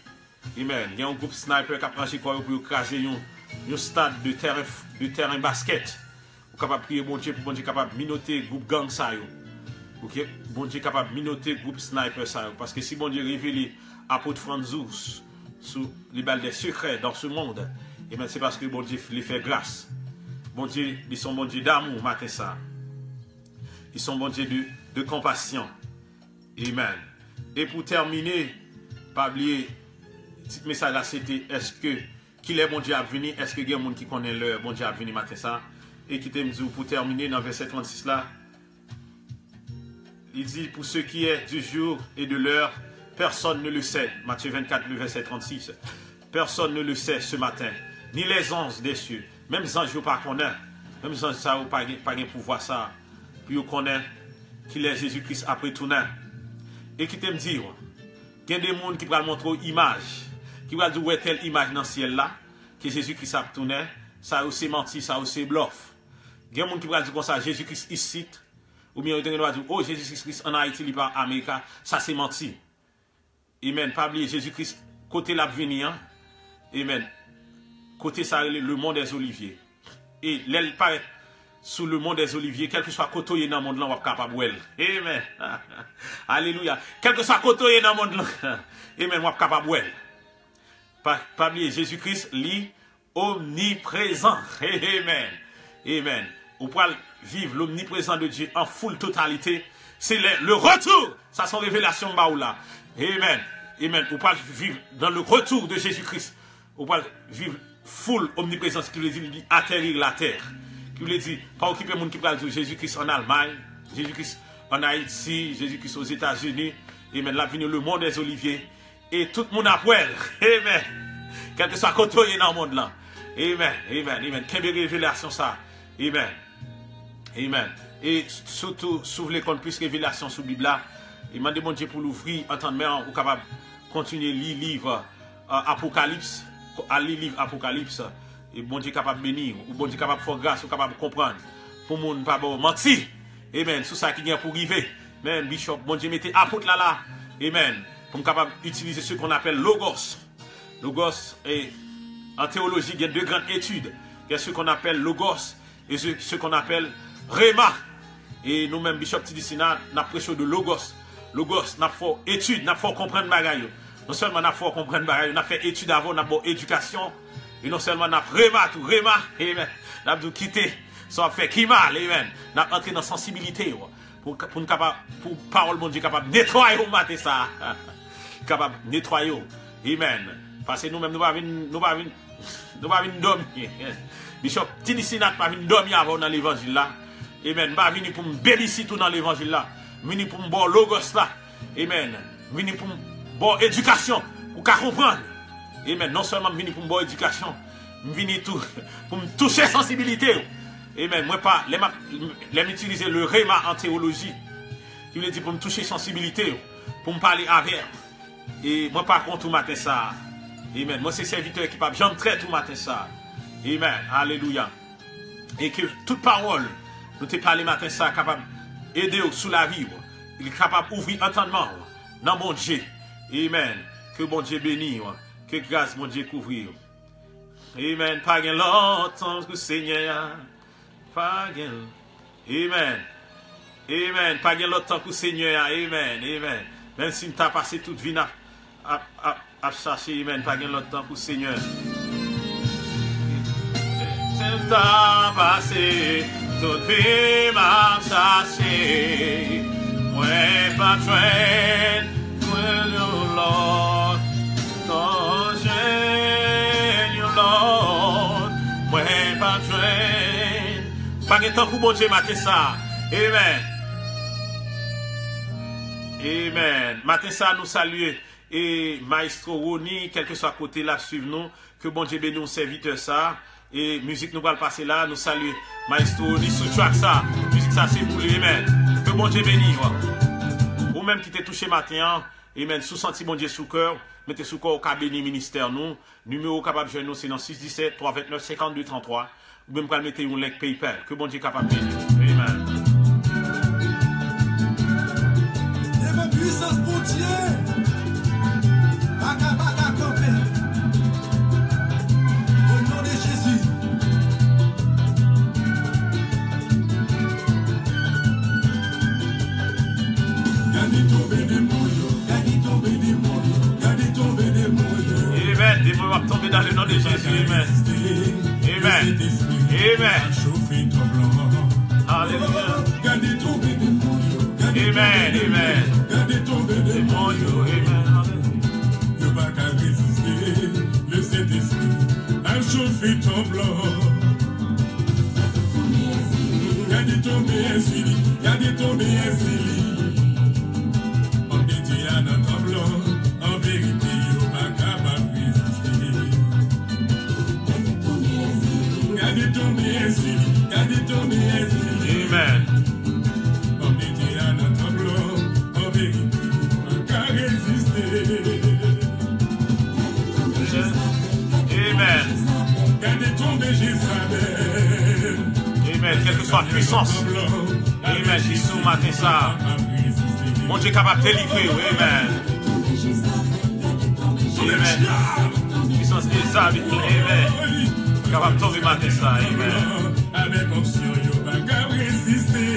Amen. Il y a un groupe sniper qui a pris quoi pour écraser un stade de terrain basket. Ou capable de prier bon Dieu pour bon Dieu capable de minoter groupe gang ça yo. OK, bon Dieu capable de minoter groupe sniper ça yo. Parce que si bon Dieu révèle apôtre Franzus sous les balles des secrets dans ce monde, et bien c'est parce que bon Dieu les fait grâce. Bon Dieu, ils sont bon Dieu d'amour matin ça. Ils sont bon Dieu de compassion. Amen. Et pour terminer, pas oublier petit message là c'était est-ce que qu'il est bon Dieu à venir, est-ce que il y a des gens qui connaissent l'heure bon Dieu à venir matin ça. Et qui t'aime dire pour terminer dans verset 36 là, il dit pour ce qui est du jour et de l'heure, personne ne le sait. Matthieu 24, le verset 36. Personne ne le sait ce matin, ni les anges des cieux, même les anges ne pas connaissent, même les anges ça ou pas de pouvoir ça, puis ils connaissent qu'il est Jésus-Christ après tout nan. Et qui t'aime dire, il y a des gens qui vont montrer une image, qui vont dire telle image dans le ciel là, que Jésus-Christ a tourné, ça aussi menti, ça aussi bluff. Il y a des gens qui vont dire comme ça, Jésus-Christ ici, ou bien ils vont dire, oh Jésus-Christ en Haïti, il va en Amérique, ça c'est menti. Amen. Pas oublier Jésus-Christ, côté l'avenir, amen. Côté ça, le monde des oliviers. Et l'aile paraît sous le monde des oliviers, quel que soit côté dans le monde là, on va capable de amen. Alléluia. Quel que soit côté dans le monde là, amen, on va capable de pas oublier Jésus-Christ, lui, omniprésent. Amen. Amen. Ou pour vivre l'omniprésent de Dieu en full totalité, c'est le retour. Ça sont révélations là. Amen. Amen. Ou pas vivre dans le retour de Jésus-Christ. Ou pas vivre full omniprésence qui veut dire atterrir la terre. Qui veut dire pas occuper monde qui parle de Jésus-Christ en Allemagne, Jésus-Christ en Haïti, Jésus-Christ aux États-Unis. Amen. Là vient le monde des oliviers et tout le monde après. Amen. Quel que soit côté dans le monde là. Amen. Amen. Amen. Quelle révélation ça. Amen. Amen. Et surtout, souvenez qu'on plus révélation sur la Bible là. Et demandez bon Dieu pour l'ouvrir, entendre ou capable de continuer à lire le livre Apocalypse, à lire le livre Apocalypse. Et bon Dieu capable de bénir, ou bon Dieu capable de faire grâce, ou capable de comprendre. Pour le monde pas mentir. Amen. Tout ça qui vient pour arriver. Amen. Bishop, bon Dieu mettez apôtre là. Amen. Pour capable d'utiliser ce qu'on appelle Logos. Logos, et en théologie, il y a deux grandes études. Il y a ce qu'on appelle Logos et ce qu'on appelle Réma. Et nous-mêmes, Bishop Tidissina, nous avons prêché de Logos. Logos, nous avons fait étude, nous avons fait comprendre bagaille. Non seulement nous avons fait comprendre bagaille, nous avons fait étude avant, nous avons fait éducation. Et non seulement nous avons Réma, tout Réma, amen. Nous avons quitté, ça fait qui mal, amen. Nous avons entré dans la sensibilité pour parole de Dieu capable de nettoyer au matin ça. Capable de nettoyer. Amen. Parce que nous-mêmes, nous ne pas venir dormir. Bishop Tidissina pas venir dormir avant dans l'évangile là. Amen. Pas venir pour me bénir tout dans l'évangile là. Venir pour me boire Logos là. Amen. Venir pour me boire éducation. Pour qu'à comprendre. Amen. Non seulement venir pour me boire éducation. Venir tout pour me toucher sensibilité. Amen. Moi pas, les m'utiliser le réma en théologie. Qui veut dire pour me toucher sensibilité. Pour me parler avec. Et moi par contre tout matin ça. Amen. Moi c'est serviteur qui pas j'entrais tout matin ça. Amen. Alléluia. Et que toute parole, nous te parlé matin ça, capable d'aider sous la vie. Il est capable d'ouvrir entendement dans mon Dieu. Amen. Que bon Dieu bénisse. Que grâce mon Dieu couvrir. Amen. Pas gain longtemps que Seigneur. Pas gain. Amen. Amen. Pas gain longtemps que Seigneur. Amen. Amen. Même si tu as passé toute vie à chercher. Amen. Pas gain longtemps que Seigneur. T'as passé toute vie m'a cherché. Moi pas train, moi le Lord, ton Dieu Lord. Moi pas train. Pas de temps pour bon Dieu matin ça. Amen. Amen. Matin ça nous saluer et Maestro Roni, quel que soit côté là suivre nous, que bon Dieu bénisse nos serviteurs ça. Et musique nous va le passer là. Nous saluons Maestro Oni sous track ça. Musique ça c'est pour lui. Amen. Que bon Dieu bénisse. Ou même qui t'est touché matin. Amen. Sous senti bon Dieu sous cœur. Mettez sous cœur au cas béni ministère nous. Numéro capable de nous c'est dans 617 329 52 33. Ou même quand mettez un link PayPal. Que bon Dieu capable de bénir. Amen. Et ma puissance pour Dieu. Baka campé. Au nom de Jésus. Gardez tomber des moyens. Gardez tomber des moyens. Gardez tomber des moyens. Amen. Des moyens vont tomber dans le nom de Jésus. Amen. Amen. Amen. Alléluia. Gardez tomber des moyens. Amen. Amen. Gardez tomber des moyens. Amen. Ne pas qu'à résister. Le Saint-Esprit a chauffé ton blanc. Gardez tomber ainsi. Gardez tomber ainsi. On dit à notre blanc. En vérité, il pas capable de résister. Gardez tomber ainsi. Gardez tomber ainsi. Amen. On dit à notre blanc. En vérité, il pas capable de résister. Amen. Gardez tomber Jérusalem. Amen. Quelle que soit la puissance. Amen. Jésus, matin ça. Mon Dieu est capable de délivrer. Amen. Amen. Puissance des habitants. Amen. Capable de tomber matin ça. Amen. Avec option, il n'y a pas qu'à résister.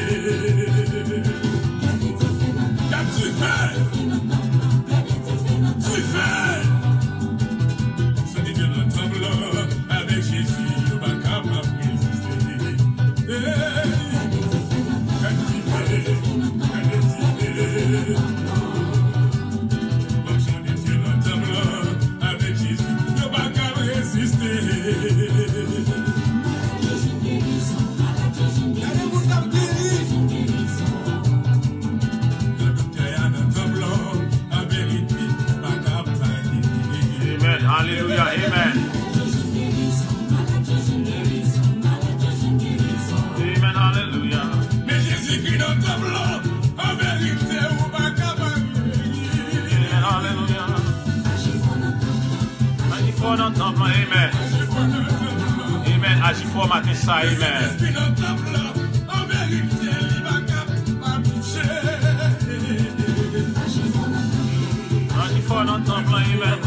Quand tu fais. Tu fais. Ce n'est que notre blanc. Avec Jésus, il n'y a pas capable de résister. Quand tu fais. Option de Dieu, notre blanc. Avec Jésus, il n'y a pas qu'à résister. Alléluia, amen. Amen, alléluia. Mais Jésus qui dans ta blanc, en vérité, ou pas capable. Amen, alléluia. Agis fort dans ton plan, amen. Amen, agis fort matin ça, amen. Jésus dans ta blanc, en vérité, il va capable de toucher. Agis fort dans ton plan, amen.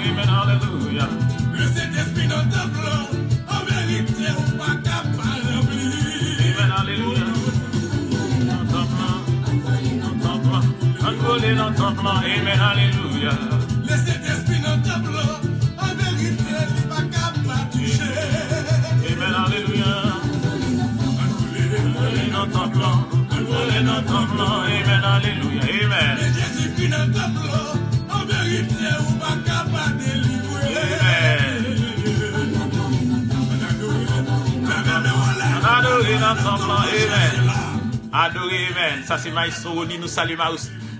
Amen, alléluia. Le Saint-Esprit dans ta blanc, en vérité, ou pas capable de remplir. Amen, alléluia. Dans ton plan, envolé dans ton plan, amen, alléluia. Le Saint-Esprit dans ta blanc, en vérité, il va capable de toucher. Amen, alléluia. Envolé dans ton plan, envolé dans ton plan, amen, alléluia, amen. Et Jésus qui dans ta blanc, en vérité, ou pas capable de délivrer. Adoré dans ton plan, amen. Adoré, amen. Ça c'est Maestro Roni, nous saluons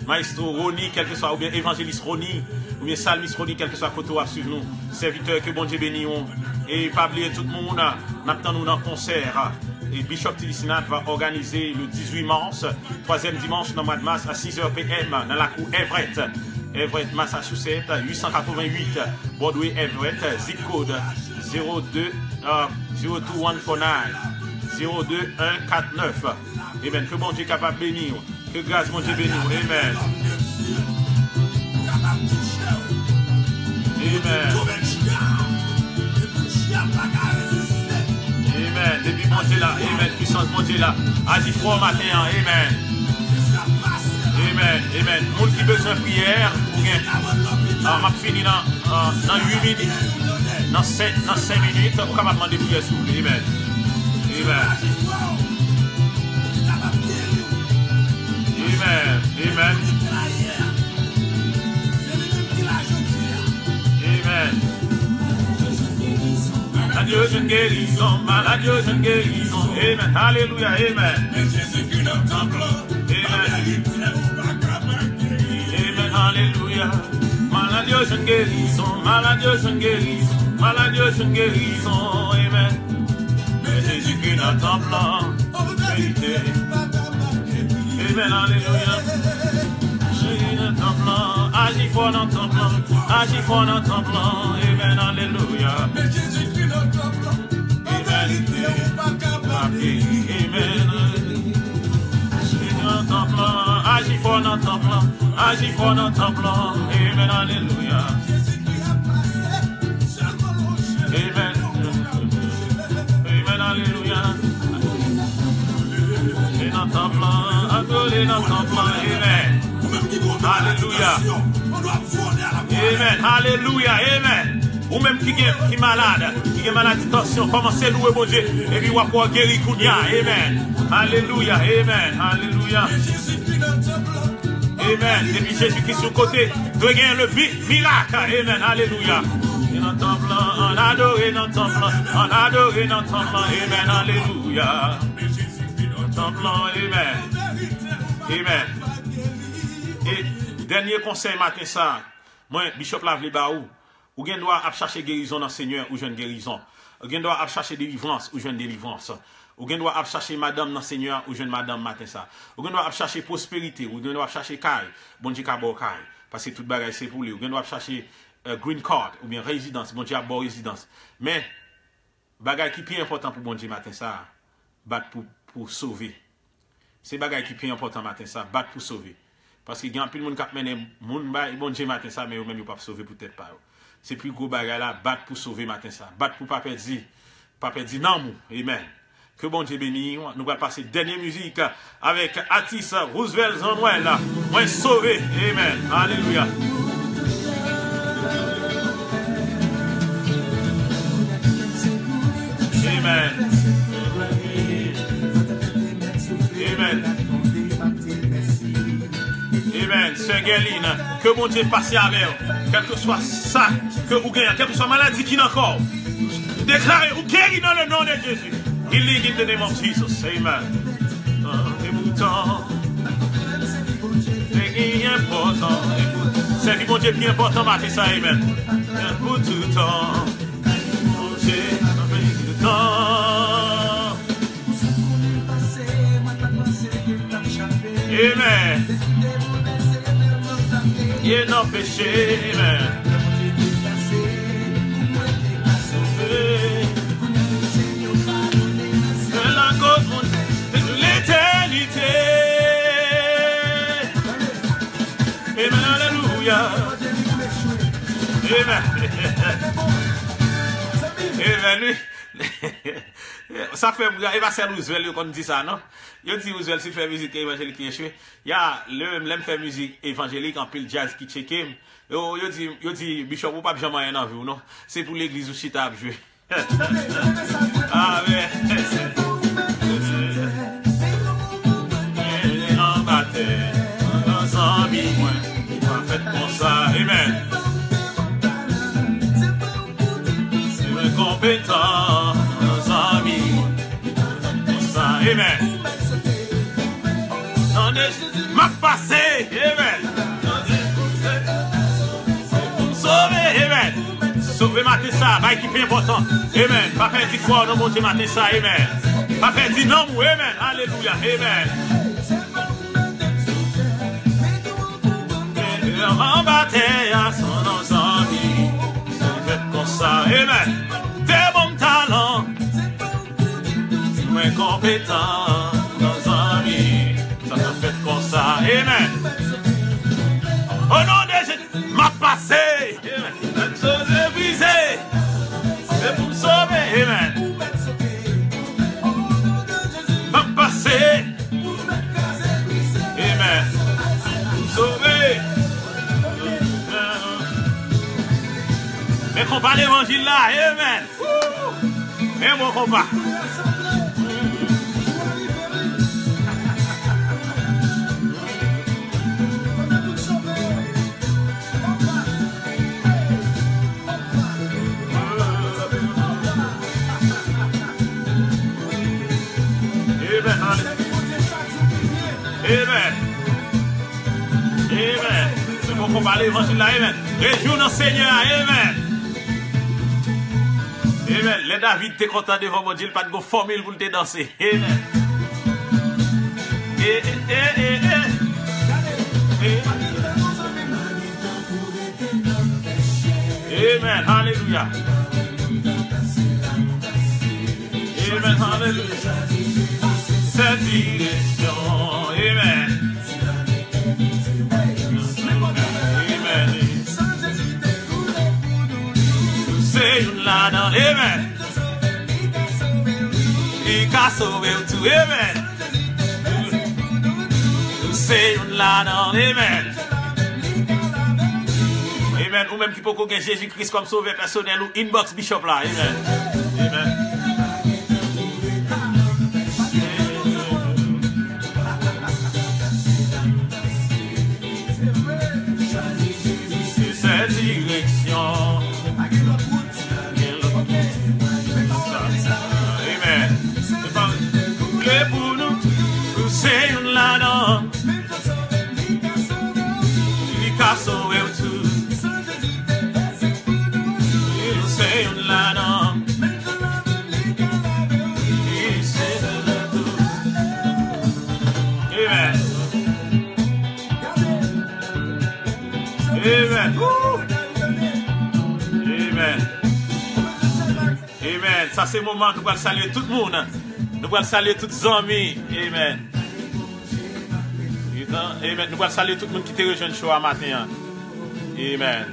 Maestro Roni, quel que soit, ou bien évangéliste Roni, ou bien salmiste Roni, quel que soit côté à suivre nous. Serviteurs, que bon Dieu bénisse. Et pas oublier tout le monde, maintenant nous dans le concert. Et Bishop Tilly-Sinat va organiser le 18 mars, 3e dimanche dans le mois de mars à 6h PM dans la cour Everett. Everett, Massachusetts, 888, Broadway, Everett, zip code 02149, 02149. Amen. Que bon Dieu est capable de bénir. Que grâce mon Dieu bénisse. Amen. Amen. Amen. Depuis mon Dieu là. Amen. Puissance mon Dieu là. Agis fort matin. Amen. Amen. Amen. Monde qui besoin de prière. On va finir dans 8 minutes. Dans 5 minutes. On va demander prière sur vous. Amen. Amen. Amen. Amen. Amen. Adieu, jeune guérison. Adieu, jeune guérison. Amen. Alléluia. Amen. Amen. Amen. Alléluia. Maladie, jeune guérison, maladie, jeune guérison, maladie, jeune guérison, amen. Mais Jésus-Christ dans le temple, vérité. Amen, alléluia. Jésus dans le temple, agis fort dans le temple, agis fort dans le temple, amen, alléluia. Mais Jésus-Christ dans le temple, vérité. Amen. Agis fort dans le temple, agis fort dans le temple, amen, alléluia. Amen, amen, alléluia. Et dans le temple, adorez dans le temple, amen, alléluia. Amen, alléluia, amen. Ou même qui est malade, qui est maladie de tension, commencez à louer mon Dieu, et puis vous allez guérir Kounia, amen. Alléluia, amen, alléluia. Amen. Depuis Jésus-Christ sur le côté, tu gagnes le miracle. Amen. Alléluia. Et dans le temple, on adore dans le temple, on adore dans le temple. Amen. Alléluia. Dans le temple, amen. Amen. Et dernier conseil matin ça, moi, Bishop Lavely Baou, ou bien doit chercher guérison dans le Seigneur ou jeune guérison. Ou bien doit chercher délivrance ou jeune délivrance. Ou bien doit chercher madame dans le Seigneur ou jeune madame matin ça. Ou bien doit chercher prospérité, ou bien doit chercher caille, bon Dieu kabo caille, parce que toute bagaille c'est pour lui. Ou bien doit chercher green card ou bien résidence, bon Dieu a bon résidence. Mais bagaille qui est plus important pour bon Dieu matin ça, battre pour sauver. C'est bagaille qui est plus important matin ça, battre pour sauver. Parce que il y a un peu de monde qui mène bon Dieu matin ça, mais eux même ils pas sauver peut-être pas. C'est plus gros bagaille là, battre pour sauver matin ça, battre pour pas perdre non, amen. Que bon Dieu bénisse. Nous allons passer dernière musique avec Atis Roosevelt Zanouel. Moi sauvé. Amen. Alléluia. Amen. Amen. Amen. Sœur Guerline, que bon Dieu passe avec vous. Quel que soit ça, que vous gagnez, quelle que soit maladie qui n'a encore. Déclarez ou guéris dans le nom de Jésus. Healing in the name of Jesus. Amen. C'est important. C'est bon Dieu bien important, matin ça. Amen. Pour tout le temps. Bon Dieu, tout le temps. Amen. Il est non péché. Amen. L'éternité. Amen, alléluia. Amen. Amen. Ça fait, il va faire Roosevelt quand on dit ça, non? Il dit Roosevelt, s'il fait musique évangélique qui échoué. Il y a l'homme fait musique évangélique en pile jazz qui check him. Il dit, Bishop, ou pas jamais rien en vue, non? C'est pour l'église où Chita a joué. Amen. Amen. C'est compétent, nos amis. Amen. M'a passé. Amen. Sauver. Amen. Sauver matin ça. Va qui est important. Amen. Pas faire 10 fois dans mon Dieu matin ça. Amen. Pas faire 10 non. Amen. Alléluia. Amen. En bataille à son amis, c'est fait comme ça, amen. T'es bon talent, moins compétent, nos amis, ça se fait comme ça, amen. Au nom de Jésus, m'a passé, amen. La chose est brisée, c'est pour me sauver, amen. M'a passé, amen. Sauver. Mais combat l'évangile là, amen. Et mon combat. Amen. Amen. C'est mon combat l'évangile là, amen. Réjouis dans le Seigneur. Amen. Amen. Les David, t'es content devant mon Dieu, pas de formule pour te danser. Amen. Amen. Alléluia. Amen. Alléluia. Cette direction. Amen. Amen. C'est une là-dedans. Amen. Il a sauvé tout. Amen. C'est une là-dedans. Amen. Amen. Ou même qui peut connaître Jésus-Christ comme sauveur personnel ou inbox bishop là. Amen. Amen. Cette direction. Amen. Et pour nous, c'est une là-dedans. Il a sauvé tout. C'est une là-dedans. Il sait de tout. Amen. Amen. Amen. Amen. Ça c'est le moment où nous allons saluer tout le monde. Nous allons saluer tous les amis. Amen. Amen. Nous allons saluer tout le monde qui te rejoint le show à matin. Amen.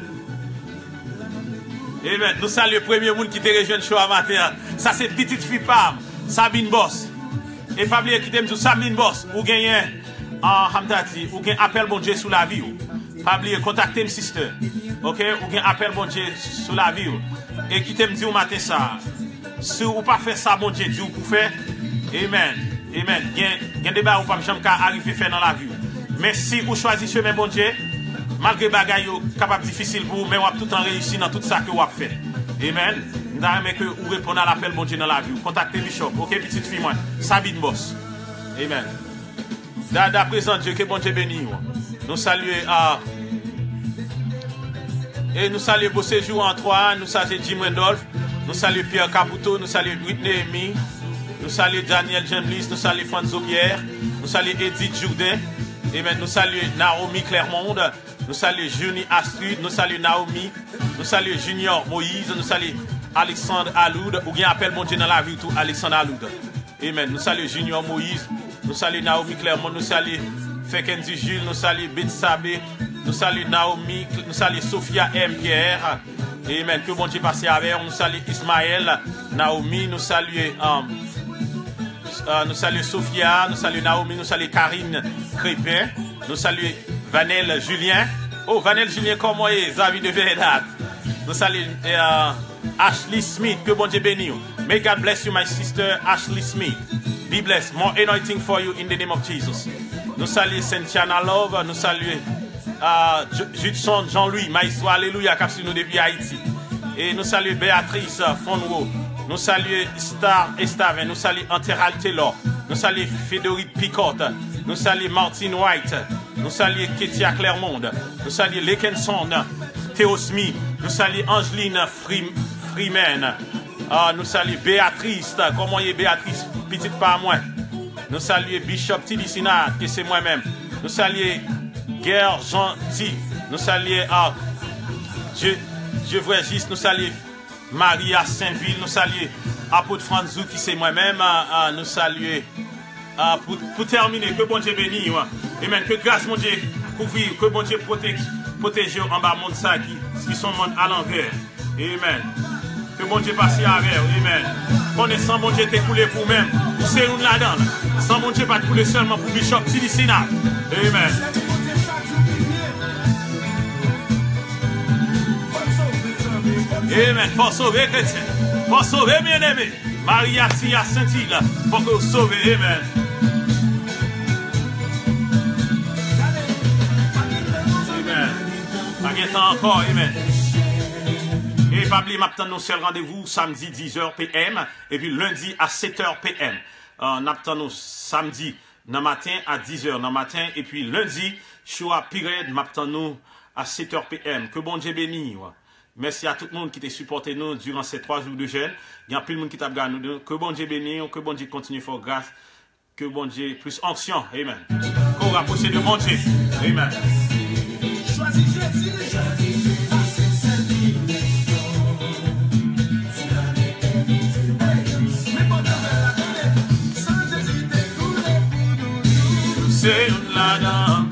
Amen. Nous saluons le premier monde qui te rejoint le show à matin. Ça c'est petite fille Pam, Sabine Boss. Et pas oublier qui t'aime tout Sabine Boss. Ou gagnez en Hamdati, ou gagnez appel bon Dieu sous la vie. Pas oublier contacter mes sister. OK, ou gagnez appel bon Dieu sous la vie. Et qui t'aime dire au matin ça. Si vous pas fait ça bon Dieu dit vous pour faire. Amen. Amen. Gain débat ou pas jamais arriver faire dans la vie. Mais si vous choisissez chemin bon Dieu, malgré bagay yo capable difficile pour vous, mais vous avez tout en réussi dans tout ça que vous avez fait. Amen. Nous avons que vous répondez à l'appel bon Dieu dans la vie. Contactez Bishop. OK, petite fille moi. Sabine Boss. Amen. D'après présent Dieu que bon Dieu bénisse. Nous saluons et nous saluons beau séjour en trois, nous saluons Jim Randolph, nous saluons Pierre Caputo, nous saluons Whitney Amy, nous saluons Daniel Jamlis, nous saluons Franzo Pierre, nous saluons Edith Jourdain, amen. Nous saluons Naomi Clermont, nous saluons Junie Astrid, nous saluons Naomi, nous saluons Junior Moïse, nous saluons Alexandre Aloud, ou bien appelle mon Dieu dans la vie tout Alexandre Aloud. Amen. Nous saluons Junior Moïse, nous saluons Naomi Clermont, nous saluons Fekendi Jules, nous saluons Betsabé, nous saluons Naomi, nous saluons Sophia M. Pierre. Amen. Que bon Dieu passe avec nous. Nous saluons Ismaël, Naomi, nous saluons Sophia, nous saluons Naomi, nous saluons Karine Crépin, nous saluons Vanel Julien. Oh, Vanel Julien, comment est amis de verdad? Nous saluons Ashley Smith, que bon Dieu bénisse. May God bless you, my sister Ashley Smith. Be blessed. More anointing for you in the name of Jesus. Nous saluons Cynthia Love, nous saluons Judson Jean-Louis, Maïsou, alléluia, cap sur nous depuis Haïti. Et nous saluons Béatrice Fonro, nous saluons Star Estaven, nous saluons Anteral Taylor, nous saluons Frédéric Picotte, nous saluons Martin White, nous saluons Ketia Clermont, nous saluons Lekenson, Théo Smith, nous saluons Angeline Freeman, nous saluons Béatrice, comment est Béatrice, petite pas moi. Nous saluons Bishop Tidicina, que c'est moi-même. Nous saluons Guerre Gentil. Nous saluons Dieu Vrégis. Nous saluons Maria Saint-Ville. Nous saluons Apôtre Franzou, qui c'est moi-même. Nous saluons, pour terminer, que bon Dieu bénisse. Amen. Que grâce, mon Dieu, couvrir. Que bon Dieu protège en bas monde ça qui sont monde à l'envers. Amen. Que bon Dieu passe avec. Amen. Connaissant mon Dieu t'es coulé pour vous-même. C'est une là-dedans. Sans mon Dieu pas couler seulement pour Bishop Tidicina. Amen. Amen. Pour sauver chrétien. Pour sauver bien-aimé. Maria Tia Saint-Île. Pour que vous sauvez. Amen. Amen. Pas de temps encore. Amen. Et pas oublier maintenant nos seuls rendez-vous samedi 10h PM et puis lundi à 7h PM. Nous samedi dans matin à 10h dans matin et puis lundi show à Pirate maintenant à 7h PM. Que bon Dieu bénisse. Merci à tout le monde qui t'a supporté nous durant ces 3 jours de jeûne. Il y a plus de monde qui t'a regardé nous. Que bon Dieu bénisse, que bon Dieu continue à faire grâce. Que bon Dieu plus onction. Amen. Qu'on rapproche de bon Dieu. Amen. Choisis Jésus. C'est une ladin.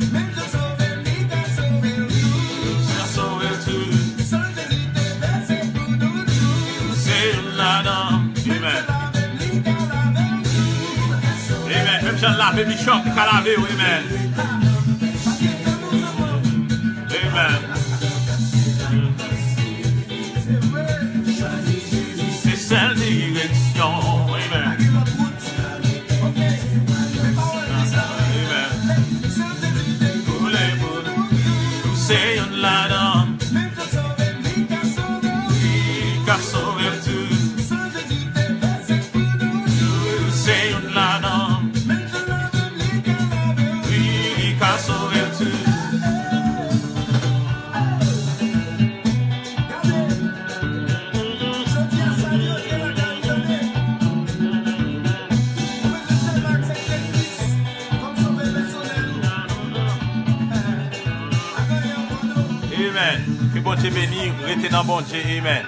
C'est une ladin. Amen. Amen. Même Jean lavé Bishop, il a lavé. Amen. Amen. C'est celle direction. Amen. C'est une ladin. Car sauver tout. C'est une ladin. Oui, car sauver tout. Amen. Que bon Dieu bénisse, restez dans bon Dieu. Amen.